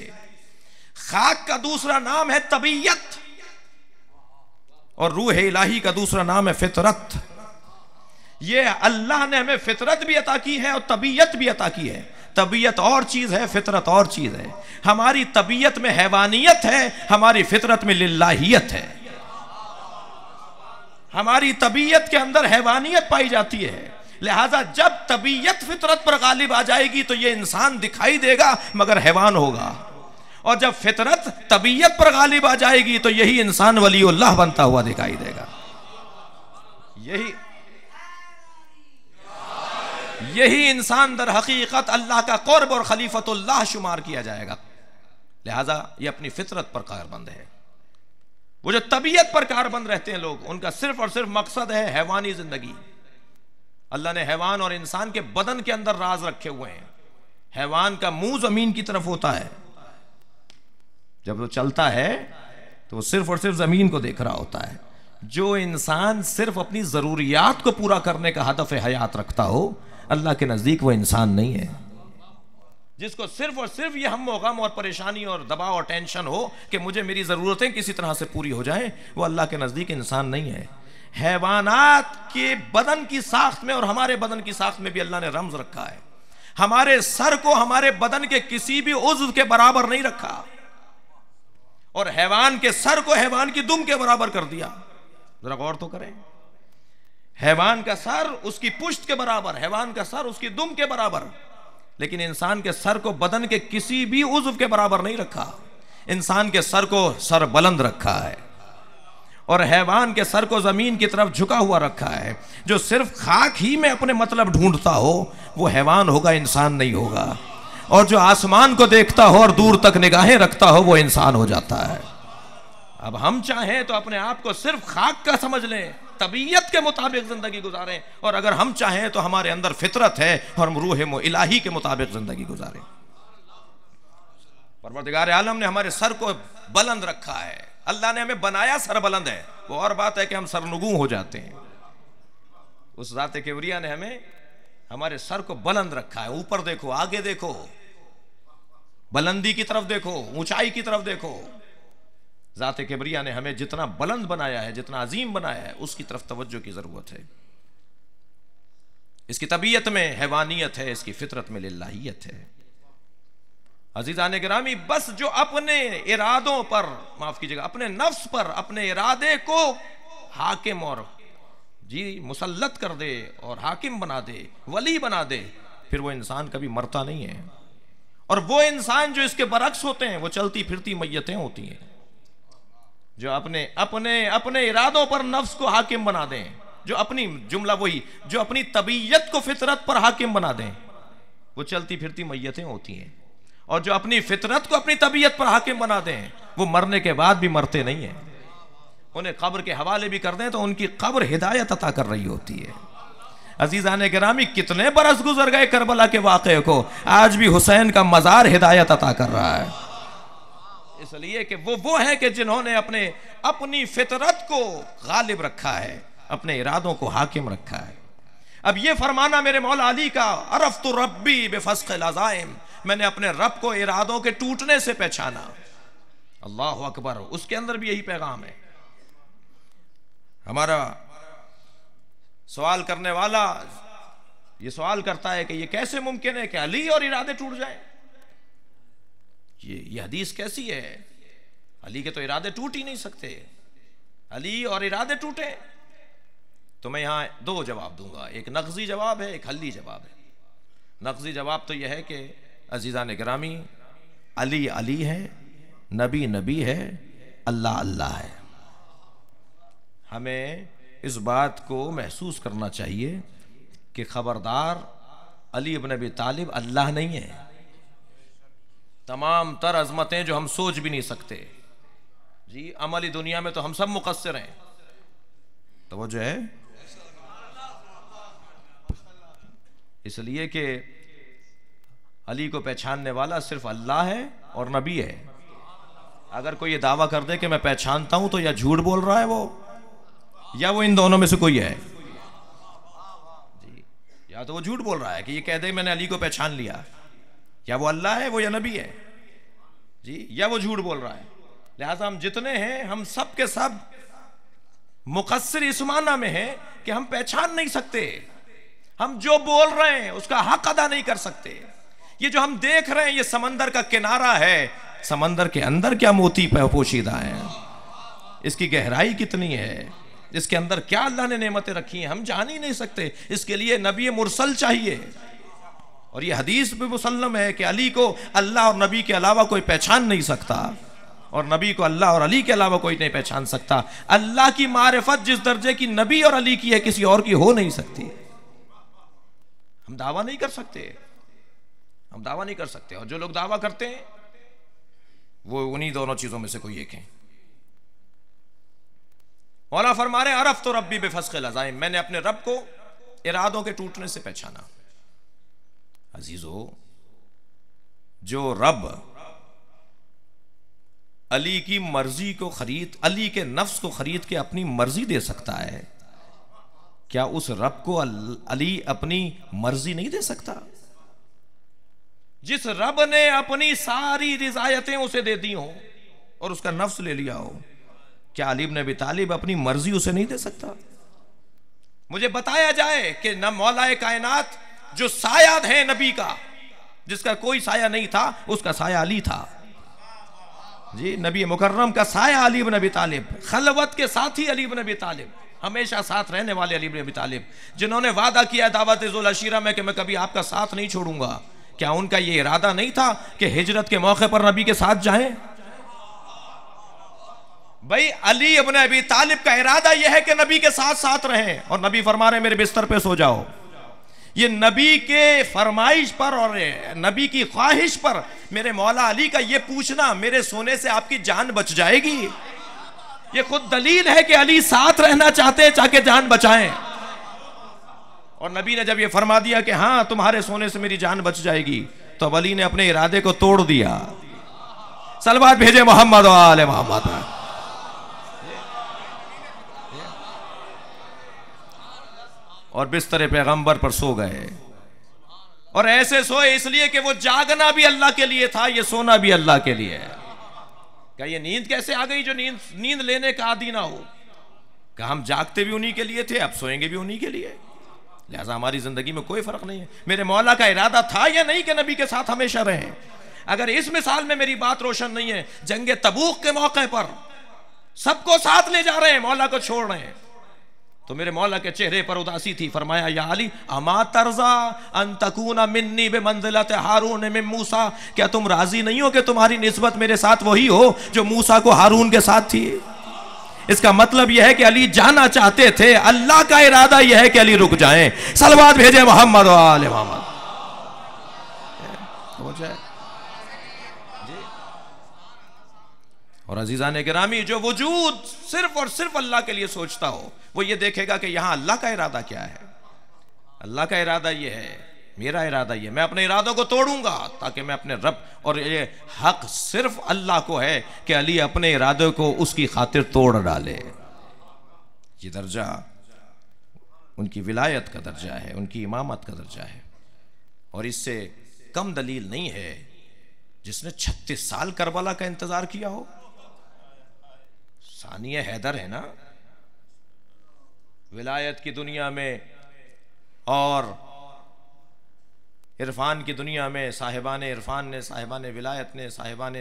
खाक का दूसरा नाम है तबीयत, और रूह इलाही का दूसरा नाम है फितरत। ये अल्लाह ने हमें फितरत भी अता की है और तबीयत भी अता की है। तबीयत और चीज है, फितरत और चीज है। हमारी तबीयत में हैवानियत है, हमारी फितरत में लिल्लाहियत है। हमारी तबीयत के अंदर हैवानियत पाई जाती है, लिहाजा जब तबीयत फितरत पर गालिब आ जाएगी तो ये इंसान दिखाई देगा मगर हैवान होगा, और जब फितरत तबीयत पर गालिब आ जाएगी तो यही इंसान वलीउल्लाह बनता हुआ दिखाई देगा। यही इंसान दर हकीकत अल्लाह का क़ुर्ब और खलीफतुल्लाह शुमार किया जाएगा। लिहाजा ये अपनी फितरत पर कारबंद है। वो जो तबीयत पर कारबंद रहते हैं लोग, उनका सिर्फ और सिर्फ मकसद है हैवानी जिंदगी। अल्लाह ने हैवान और इंसान के बदन के अंदर राज रखे हुए हैं। हैवान का मुंह जमीन की तरफ होता है, जब वो चलता है तो वो सिर्फ और सिर्फ जमीन को देख रहा होता है। जो इंसान सिर्फ अपनी जरूरियात को पूरा करने का हदफ हयात रखता हो, अल्लाह के नजदीक वो इंसान नहीं है। जिसको सिर्फ और सिर्फ ये हम गम और परेशानी और दबाव और टेंशन हो कि मुझे मेरी जरूरतें किसी तरह से पूरी हो जाएं, वो अल्लाह के नजदीक इंसान नहीं है। हैवानात के बदन की साख्त में और हमारे बदन की साख्त में भी अल्लाह ने रमज रखा है। हमारे सर को हमारे बदन के किसी भी उज़्व के बराबर नहीं रखा, और हैवान के सर को हैवान की दुम के बराबर कर दिया। जरा गौर तो करें, हैवान का सर उसकी पुश्त के बराबर, हैवान का सर उसकी दुम के बराबर, लेकिन इंसान के सर को बदन के किसी भी उज़्व के बराबर नहीं रखा। इंसान के सर को सर बुलंद रखा है, और हैवान के सर को जमीन की तरफ झुका हुआ रखा है। जो सिर्फ खाक ही में अपने मतलब ढूंढता हो वो हैवान होगा, इंसान नहीं होगा। और जो आसमान को देखता हो और दूर तक निगाहें रखता हो वो इंसान हो जाता है। अब हम चाहें तो अपने आप को सिर्फ खाक का समझ लें, तबीयत के मुताबिक जिंदगी गुजारें, और अगर हम चाहें तो हमारे अंदर फितरत है और हम रूह इलाही के मुताबिक जिंदगी गुजारें। परवरदिगार आलम ने हमारे सर को बुलंद रखा है। अल्लाह ने हमें बनाया सर बुलंद है, वो और बात है कि हम सरनुगू हो जाते हैं। उस ज़ात किबरिया ने हमें हमारे सर को बुलंद रखा है। ऊपर देखो, आगे देखो, बुलंदी की तरफ देखो, ऊंचाई की तरफ देखो। ज़ात किबरिया ने हमें जितना बुलंद बनाया है, जितना अजीम बनाया है, उसकी तरफ तवज्जो की जरूरत है। इसकी तबीयत में हैवानियत है, इसकी फितरत में लिल्लाहियत है। अजीज़ान गिरामी, बस जो अपने इरादों पर, माफ कीजिएगा, अपने नफ्स पर अपने इरादे को हाकिम और मुसल्लत कर दे और हाकिम बना दे, वली बना दे, फिर वो इंसान कभी मरता नहीं है। और वो इंसान जो इसके बरक्स होते हैं वो चलती फिरती मैयतें होती हैं। जो अपने अपने अपने इरादों पर नफ्स को हाकिम बना दें, जो अपनी, जुमला वही, जो अपनी तबीयत को फितरत पर हाकिम बना दें, वो चलती फिरती मैयतें होती हैं। और जो अपनी फितरत को अपनी तबीयत पर हाकिम बना दें, वो मरने के बाद भी मरते नहीं हैं। उन्हें कब्र के हवाले भी कर दें तो उनकी कब्र हिदायत अता कर रही होती है। अजीज़ान गिरामी, कितने बरस गुजर गए करबला के वाक़े को, आज भी हुसैन का मज़ार हिदायत अता कर रहा है। इसलिए कि वो है कि जिन्होंने अपनी फितरत को गालिब रखा है, अपने इरादों को हाकिम रखा है। अब ये फरमाना मेरे मौला अली का, अरफ़्तु रब्बी बिफ़स्क़िल अज़ाइम, मैंने अपने रब को इरादों के टूटने से पहचाना। अल्लाह अकबर, उसके अंदर भी यही पैगाम है। हमारा सवाल करने वाला ये सवाल करता है कि ये कैसे मुमकिन है कि अली और इरादे टूट जाए? ये हदीस कैसी है? अली के तो इरादे टूट ही नहीं सकते, अली और इरादे टूटे। तो मैं यहां दो जवाब दूंगा, एक नक़ज़ी जवाब है, एक हल्ली जवाब है। नक़ज़ी जवाब तो यह है कि अज़ीज़ान गिरामी, अली अली है, नबी नबी है, अल्लाह अल्लाह है। हमें इस बात को महसूस करना चाहिए कि खबरदार, अली इब्न अबी तालिब अल्लाह नहीं है। तमाम तर अजमतें जो हम सोच भी नहीं सकते जी, अमली दुनिया में तो हम सब मुक़स्सिर हैं। तो वो जो है इसलिए कि अली को पहचानने वाला सिर्फ अल्लाह है और नबी है। अगर कोई ये दावा कर दे कि मैं पहचानता हूं तो या झूठ बोल रहा है वो, या वो इन दोनों में से कोई है जी। या तो वो झूठ बोल रहा है कि ये कह दे मैंने अली को पहचान लिया, या वो अल्लाह है वो या नबी है जी, या वो झूठ बोल रहा है। लिहाजा हम जितने हैं हम सब के सब मुक़स्सिर इस माना में हैं कि हम पहचान नहीं सकते, हम जो बोल रहे हैं उसका हक अदा नहीं कर सकते। ये जो हम देख रहे हैं ये समंदर का किनारा है, समंदर के अंदर क्या मोती पोशीदा है, इसकी गहराई कितनी है, इसके अंदर क्या अल्लाह ने नेमतें रखी हैं, हम जान ही नहीं सकते। इसके लिए नबी मुरसल चाहिए। और ये हदीस में मुसल्लम है कि अली को अल्लाह और नबी के अलावा कोई पहचान नहीं सकता, और नबी को अल्लाह और अली के अलावा कोई नहीं पहचान सकता। अल्लाह की मारिफत जिस दर्जे की नबी और अली की है किसी और की हो नहीं सकती। हम दावा नहीं कर सकते, हम दावा नहीं कर सकते। और जो लोग दावा करते हैं वो उन्हीं दोनों चीजों में से कोई एक है। मौला फरमा रहे अरफ तो रब्बी बेफस्क़िल अज़ाइम, मैंने अपने रब को इरादों के टूटने से पहचाना। अजीजो, जो रब अली की मर्जी को खरीद, अली के नफ्स को खरीद के अपनी मर्जी दे सकता है, क्या उस रब को अली अपनी मर्जी नहीं दे सकता? जिस रब ने अपनी सारी रिजायतें उसे दे दी हो और उसका नफ्स ले लिया हो, क्या अली इब्न अबी तालिब अपनी मर्जी उसे नहीं दे सकता? मुझे बताया जाए कि न मौलाए कायनात जो साया है नबी का, जिसका कोई साया नहीं था, उसका साया अली था जी। नबी मुकर्रम का साया अली इब्न अबी तालिब, खलवत के साथी अली इब्न अबी तालिब, हमेशा साथ रहने वाले अली इब्न अबी तालिब, जिन्होंने वादा किया दावत ज़ुल अशीरा में कि मैं कभी आपका साथ नहीं छोड़ूंगा। क्या उनका ये इरादा नहीं था कि हिजरत के मौके पर नबी के साथ जाएं? भाई अली इब्न अबी तालिब का इरादा यह है कि नबी के साथ साथ रहें, और नबी फरमा रहे मेरे बिस्तर पे सो जाओ। ये नबी के फरमाइश पर और नबी की ख्वाहिश पर मेरे मौला अली का ये पूछना मेरे सोने से आपकी जान बच जाएगी, ये खुद दलील है कि अली साथ रहना चाहते हैं ताकि जान बचाएं। और नबी ने जब ये फरमा दिया कि हाँ तुम्हारे सोने से मेरी जान बच जाएगी, तो अब अली ने अपने इरादे को तोड़ दिया। सलवात भेजे मोहम्मद व आले मोहम्मद। और बिस्तर पैगंबर पर सो गए, और ऐसे सोए इसलिए कि वो जागना भी अल्लाह के लिए था, ये सोना भी अल्लाह के लिए है। क्या ये नींद कैसे आ गई जो नींद लेने का आदी ना हो? क्या हम जागते भी उन्हीं के लिए थे, अब सोएंगे भी उन्हीं के लिए। लिहाजा हमारी जिंदगी में कोई फर्क नहीं है। मेरे मौला का इरादा था या नहीं कि नबी के साथ हमेशा रहें? अगर इस मिसाल में मेरी बात रोशन नहीं है, जंगे तबूक के मौके पर सबको साथ ले जा रहे हैं, मौला को छोड़ रहे हैं, तो मेरे मौला के चेहरे पर उदासी थी। फरमाया या अली अमा तरजा अन तकूना मिन्नी बिमंज़िलत हारून मिन मूसा, क्या तुम राजी नहीं हो कि तुम्हारी निस्बत मेरे साथ वही हो जो मूसा को हारून के साथ थी? इसका मतलब यह है कि अली जाना चाहते थे, अल्लाह का इरादा यह है कि अली रुक जाएं। सलवात भेजे मोहम्मद व आले मोहम्मद। और अजीज़ान गिरामी, जो वजूद सिर्फ और सिर्फ अल्लाह के लिए सोचता हो, वो ये देखेगा कि यहां अल्लाह का इरादा क्या है। अल्लाह का इरादा ये है, मेरा इरादा ये, मैं अपने इरादों को तोड़ूंगा ताकि मैं अपने रब, और ये हक सिर्फ अल्लाह को है कि अली अपने इरादों को उसकी खातिर तोड़ डाले। ये दर्जा उनकी विलायत का दर्जा है, उनकी इमामत का दर्जा है। और इससे कम दलील नहीं है जिसने 36 साल करबला का इंतजार किया हो। सानिया हैदर है ना, विलायत की दुनिया में और इरफान की दुनिया में साहिबान इरफान ने, साहिबान विलायत ने, साहिबान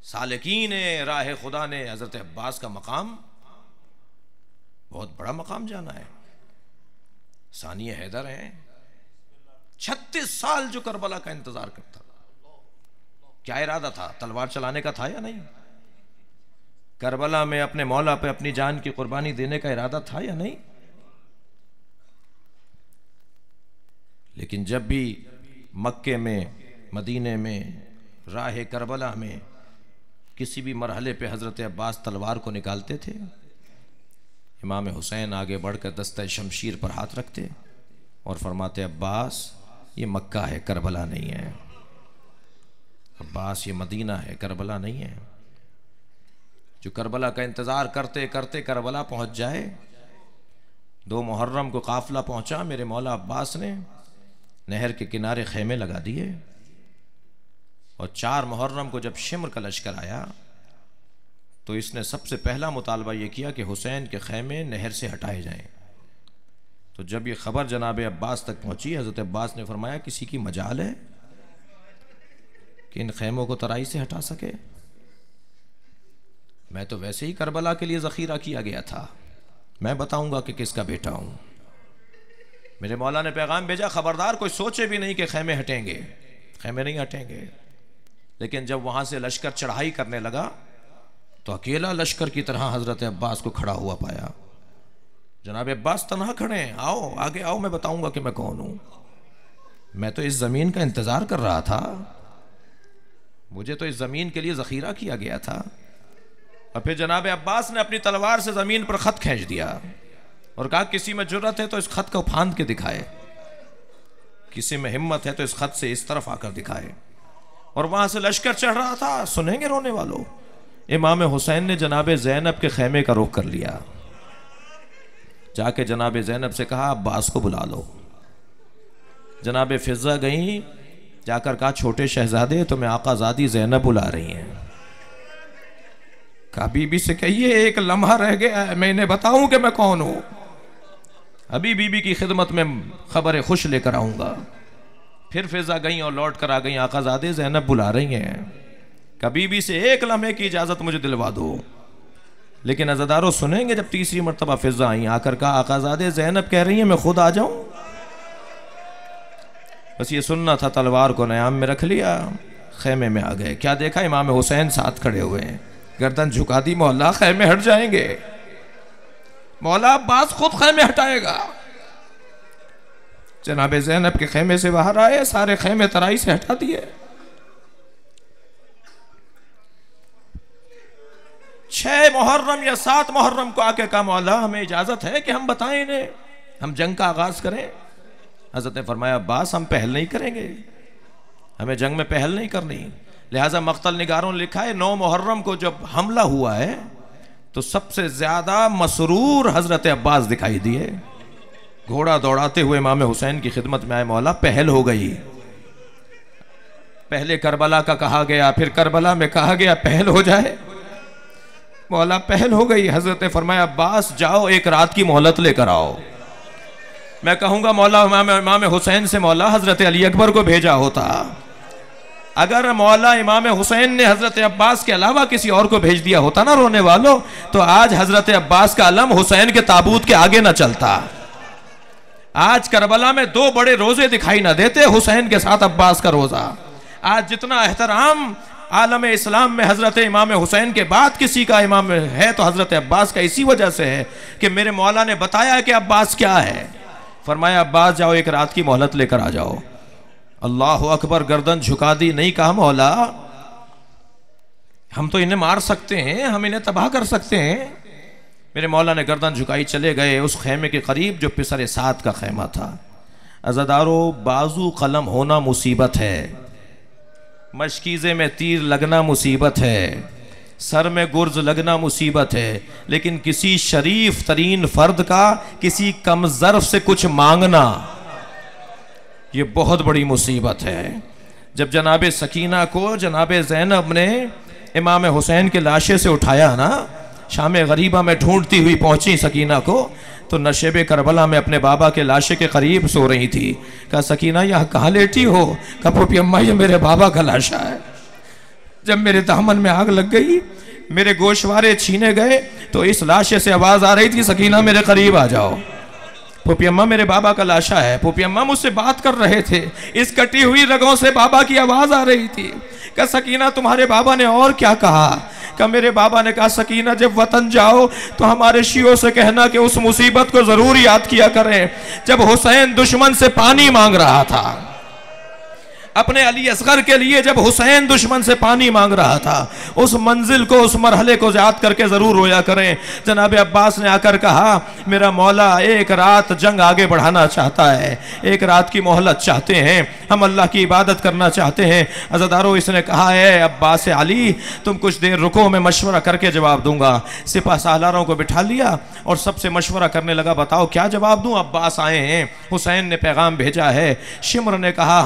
सालिकीन राह खुदा ने हज़रत अब्बास का मकाम, बहुत बड़ा मकाम जाना है। सानिया हैदर हैं, 36 साल जो करबला का इंतजार करता। क्या इरादा था? तलवार चलाने का था या नहीं? करबला में अपने मौला पे अपनी जान की कुर्बानी देने का इरादा था या नहीं? लेकिन जब भी मक्के में, मदीने में, राह करबला में किसी भी मरहले पे हज़रत अब्बास तलवार को निकालते थे, इमाम हुसैन आगे बढ़कर दस्ता शमशीर पर हाथ रखते और फरमाते, अब्बास ये मक्का है, करबला नहीं है। अब्बास ये मदीना है, करबला नहीं है। जो करबला का इंतज़ार करते करते करबला पहुंच जाए। 2 मुहर्रम को काफिला पहुंचा, मेरे मौला अब्बास ने नहर के किनारे खेमे लगा दिए और 4 मुहर्रम को जब शिमर का लश्कर आया तो इसने सबसे पहला मुतालबा यह किया कि हुसैन के खेमे नहर से हटाए जाएं। तो जब ये खबर जनाब अब्बास तक पहुंची, हज़रत अब्बास ने फरमाया, किसी की मजाल है कि इन खेमों को तराई से हटा सके? मैं तो वैसे ही करबला के लिए ज़ख़ीरा किया गया था, मैं बताऊंगा कि किसका बेटा हूं। मेरे मौला ने पैगाम भेजा, खबरदार कोई सोचे भी नहीं कि खेमे हटेंगे। खेमे नहीं हटेंगे। लेकिन जब वहां से लश्कर चढ़ाई करने लगा तो अकेला लश्कर की तरह हज़रत अब्बास को खड़ा हुआ पाया। जनाब अब्बास तनहा खड़े हैं, आओ आगे आओ, मैं बताऊंगा कि मैं कौन हूं। मैं तो इस ज़मीन का इंतज़ार कर रहा था, मुझे तो इस ज़मीन के लिए ज़ख़ीरा किया गया था। और फिर जनाब अब्बास ने अपनी तलवार से ज़मीन पर ख़त खींच दिया और कहा, किसी में जुर्रत है तो इस ख़त को फांद के दिखाए, किसी में हिम्मत है तो इस ख़त से इस तरफ आकर दिखाए। और वहां से लश्कर चढ़ रहा था। सुनेंगे रोने वालों, इमाम हुसैन ने जनाब ज़ैनब के खेमे का रुख कर लिया। जाके जनाब ज़ैनब से कहा, अब्बास को बुला लो। जनाब फिज़ा गई, जाकर कहा, छोटे शहजादे तुम्हें आकाज़ादी ज़ैनब बुला रही हैं। कहा, बीबी से कहिए एक लम्हा रह गया है, मैं इन्हें बताऊं कि मैं कौन हूं। अभी बीबी की खिदमत में खबर खुश लेकर आऊंगा। फिर फिजा गई और लौट कर आ गई, आकाज़ादे ज़ैनब बुला रही हैं। कहा, बीबी से एक लम्हे की इजाज़त मुझे दिलवा दो। लेकिन अज़ादारों सुनेंगे, जब तीसरी मरतबा फिजा आई, आकर कहा, आकाज़ादे ज़ैनब कह रही है मैं खुद आ जाऊं। बस ये सुनना था, तलवार को नयाम में रख लिया, खेमे में आ गए। क्या देखा, इमाम हुसैन साथ खड़े हुए हैं, गर्दन झुका दी, मौला खेमे हट जाएंगे, मौला अब्बास खुद खेमे हटाएगा। जनाब ज़ैनब के खेमे से बाहर आए, सारे खेमे तराई से हटा दिए। 6 मुहर्रम या 7 मुहर्रम को आके कहा, मौला हमें इजाजत है कि हम बताएं इन्हें, हम जंग का आगाज करें। हज़रत ने फरमाया, अब्बास हम पहल नहीं करेंगे, हमें जंग में पहल नहीं करनी। लिहाजा मख्तल निगारों ने लिखा है, 9 मुहर्रम को जब हमला हुआ है तो सबसे ज्यादा मसरूर हजरत अब्बास दिखाई दिए। घोड़ा दौड़ाते हुए इमाम हुसैन की खिदमत में आए, मौला पहल हो गई। पहले करबला का कहा गया, फिर करबला में कहा गया पहल हो जाए, मौला पहल हो गई। हजरत ने फरमाया, अब्बास जाओ एक रात की मोहलत लेकर आओ। मैं कहूंगा मौला इमाम हुसैन से, मौला हजरत अली अकबर को भेजा होता। अगर मौला इमाम हुसैन ने हजरत अब्बास के अलावा किसी और को भेज दिया होता ना रोने वालों, तो आज हजरत अब्बास का अलम हुसैन के ताबूत के आगे ना चलता। आज करबला में 2 बड़े रोजे दिखाई ना देते, हुसैन के साथ अब्बास का रोजा। आज जितना एहतराम आलम इस्लाम में हजरत इमाम हुसैन के बाद किसी का इमाम है तो हजरत अब्बास का इसी वजह से है कि मेरे मौला ने बताया कि अब्बास क्या है। फरमाया, अब्बास जाओ एक रात की मोहलत लेकर आ जाओ। अल्लाह अकबर, गर्दन झुका दी, नहीं कहा मौला हम तो इन्हें मार सकते हैं, हम इन्हें तबाह कर सकते हैं। मेरे मौला ने गर्दन झुकाई, चले गए उस खेमे के करीब जो पिसर सात का खेमा था। अज़ादारों, बाजू कलम होना मुसीबत है, मशकीज़े में तीर लगना मुसीबत है, सर में गुर्ज लगना मुसीबत है, लेकिन किसी शरीफ तरीन फर्द का किसी कम ज़र्फ़ से कुछ मांगना ये बहुत बड़ी मुसीबत है। जब जनाब सकीना को जनाब ज़ैनब ने इमाम हुसैन के लाशे से उठाया ना, शाम गरीबा में ढूंढती हुई पहुंची सकीना को, तो नशेबे करबला में अपने बाबा के लाशे के करीब सो रही थी। कहा सकीना यहाँ कहाँ लेटी हो? कहा फूफी अम्मा ये मेरे बाबा का लाशा है। जब मेरे दामन में आग लग गई, मेरे गोशवारे छीने गए, तो इस लाशे से आवाज़ आ रही थी सकीना मेरे करीब आ जाओ। फूफी अम्मा मेरे बाबा का लाशा है। फूफी अम्मा मुझसे बात कर रहे थे, इस कटी हुई रगों से बाबा की आवाज़ आ रही थी। कहा सकीना तुम्हारे बाबा ने और क्या कहा? कहा मेरे बाबा ने कहा सकीना जब वतन जाओ तो हमारे शियों से कहना कि उस मुसीबत को ज़रूर याद किया करें जब हुसैन दुश्मन से पानी मांग रहा था। अपने अली असगर के लिए जब हुसैन दुश्मन से पानी मांग रहा था, उस मंजिल को, उस मरहले को याद करके ज़रूर रोया करें। जनाब अब्बास ने आकर कहा मेरा मौला एक रात जंग आगे बढ़ाना चाहता है, एक रात की मोहलत चाहते हैं, हम अल्लाह की इबादत करना चाहते हैं। अज़ादारों इसने कहा है अब्बास अली तुम कुछ देर रुको, मैं मशवरा करके जवाब दूंगा। सिपा सालारों को बिठा लिया और सबसे मशवरा करने लगा, बताओ क्या जवाब दूं? अब्बास आए हैं, हुसैन ने पैगाम भेजा है। शिमर ने कहा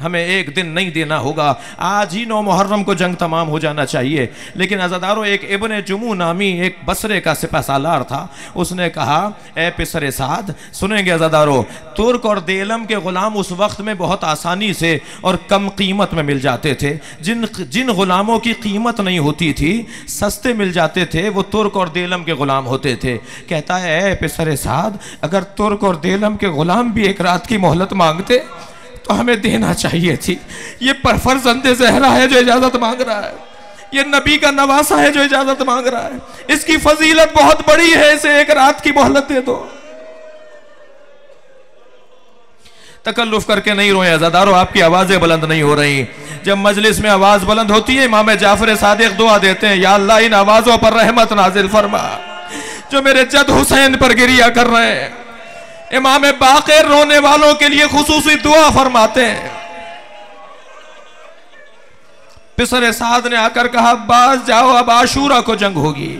हमें एक दिन नहीं देना होगा, आज ही 9 मुहर्रम को जंग तमाम हो जाना चाहिए। लेकिन अज़ादारों एक इब्ने जुमू नामी एक बसरे का सिपा सालार था, उसने कहा ए पिसरे साद सुनेंगे अज़ादारों, तुर्क और देलम के ग़ुलाम उस वक्त में बहुत आसानी से और कम कीमत में मिल जाते थे। जिन ग़ुलामों की कीमत नहीं होती थी, सस्ते मिल जाते थे, वो तुर्क और देलम के ग़ुलाम होते थे। कहता है ए पिसरे साद अगर तुर्क और देलम के ग़ुलाम भी एक रात की मोहलत मांगते तो हमें देना चाहिए थी। ये फर्जंदे ज़हरा है जो इजाज़त मांग रहा है, ये नबी का नवासा है जो इजाज़त मांग रहा है, इसकी फजीलत बहुत बड़ी है, इसे एक रात की मोहलत दे दो। तकल्लुफ करके नहीं रोए अज़ादारों, आपकी आवाज़ें बुलंद नहीं हो रही। जब मजलिस में आवाज़ बुलंद होती है, इमाम जाफर सादिक दुआ देते हैं, या अल्लाह इन आवाज़ों पर रहमत नाजिल फरमा जो मेरे जद हुसैन पर गिरिया कर रहे हैं। इमाम बाक़िर रोने वालों के लिए खुसूसी दुआ फरमाते हैं। पिसरे साद ने आकर कहा अब्बास जाओ अब आशूरा को जंग होगी।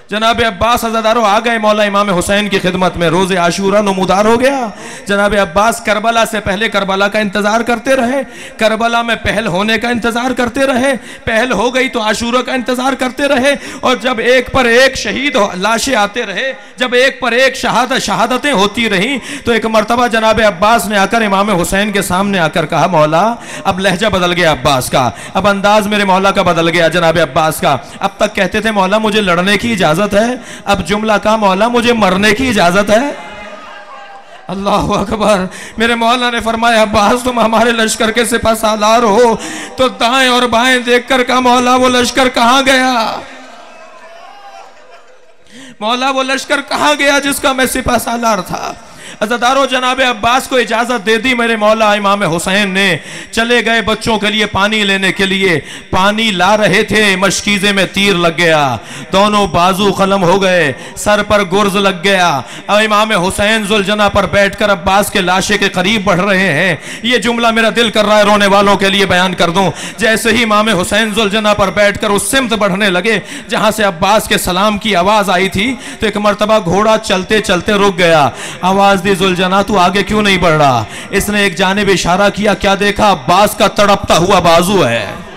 जनाब अब्बास अज़ादारों आ गए मौला इमाम हुसैन की खिदमत में। रोज़े आशूरा नमूदार हो गया। जनाब अब्बास करबला से पहले करबला का इंतज़ार करते रहे, करबला में पहल होने का इंतज़ार करते रहे, पहल हो गई तो आशूरा का इंतज़ार करते रहे, और जब एक पर एक शहीद लाशें आते रहे, जब एक पर एक शहादतें होती रहीं, तो एक मरतबा जनाब अब्बास ने आकर इमाम हुसैन के सामने आकर कहा मौला अब लहजा बदल गया अब्बास का, अब अंदाज मेरे मौला का बदल गया जनाब अब्बास का। अब तक कहते थे मौला मुझे लड़ने की इजाज़त है, अब जुमला का मौला मुझे मरने की इजाजत है। अल्लाह अकबर। मेरे मौला ने फरमाया अब्बास तुम हमारे लश्कर के सिपा सालार हो, तो दाएं और बाएं देखकर का मौला वो लश्कर कहां गया? मौला वो लश्कर कहां गया जिसका मैं सिपा सालार था? अज़ादारों जनाब अब्बास को इजाज़त दे दी मेरे मौला इमाम हुसैन ने। चले गए बच्चों के लिए पानी लेने के लिए, पानी ला रहे थे, मशकीज़े में तीर लग गया, दोनों बाजू कलम हो गए, सर पर गुर्ज लग गया। अब इमाम हुसैन जुलजना पर बैठकर अब्बास के लाशे के करीब बढ़ रहे हैं। ये जुमला मेरा दिल कर रहा है रोने वालों के लिए बयान कर दूं। जैसे ही इमाम हुसैन जुलजना पर बैठकर उस सिमत बढ़ने लगे जहां से अब्बास के सलाम की आवाज़ आई थी, तो एक मरतबा घोड़ा चलते चलते रुक गया। आवाज़ दी जुलजना तू आगे क्यों नहीं बढ़ रहा? इसने एक जानिब इशारा किया, क्या देखा? अब्बास का तड़पता हुआ बाजू है,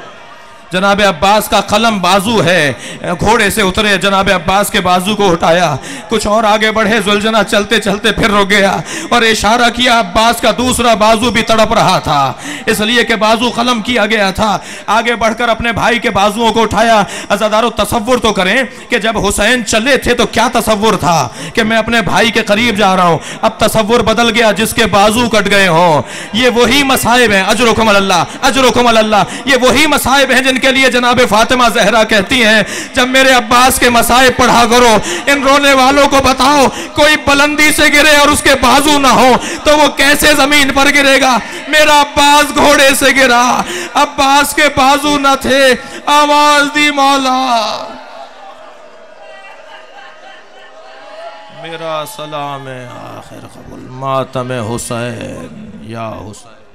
जनाब अब्बास का कलम बाजू है। घोड़े से उतरे, जनाब अब्बास के बाजू को उठाया, कुछ और आगे बढ़े, जुलजना चलते चलते फिर रुक गया और इशारा किया। अब्बास का दूसरा बाजू भी तड़प रहा था, इसलिए कि बाजू कलम किया गया था। आगे बढ़कर अपने भाई के बाजुओं को उठाया। अज़ादारों तसव्वुर तो करें कि जब हुसैन चले थे तो क्या तसव्वुर था कि मैं अपने भाई के करीब जा रहा हूं। अब तसव्वुर बदल गया, जिसके बाजू कट गए हों। ये वही मसाइब हैं, अजरुकुम अल्लाह, अजरुकुम अल्लाह, ये वही मसाइब हैं जिनके लिए जनाब फातिमा ज़हरा कहती हैं जब मेरे अब्बास के मसाइब पढ़ा करो, इन रोने वालों को बताओ कोई बुलंदी से गिरे और उसके बाजू ना हो तो वो कैसे जमीन पर गिरेगा? मेरा अब्बास घोड़े से गिरा, अब्बास के बाजू न थे। आवाज दी मौला मेरा सलाम आखिर कबूल मातम हुसैन या हुसैन।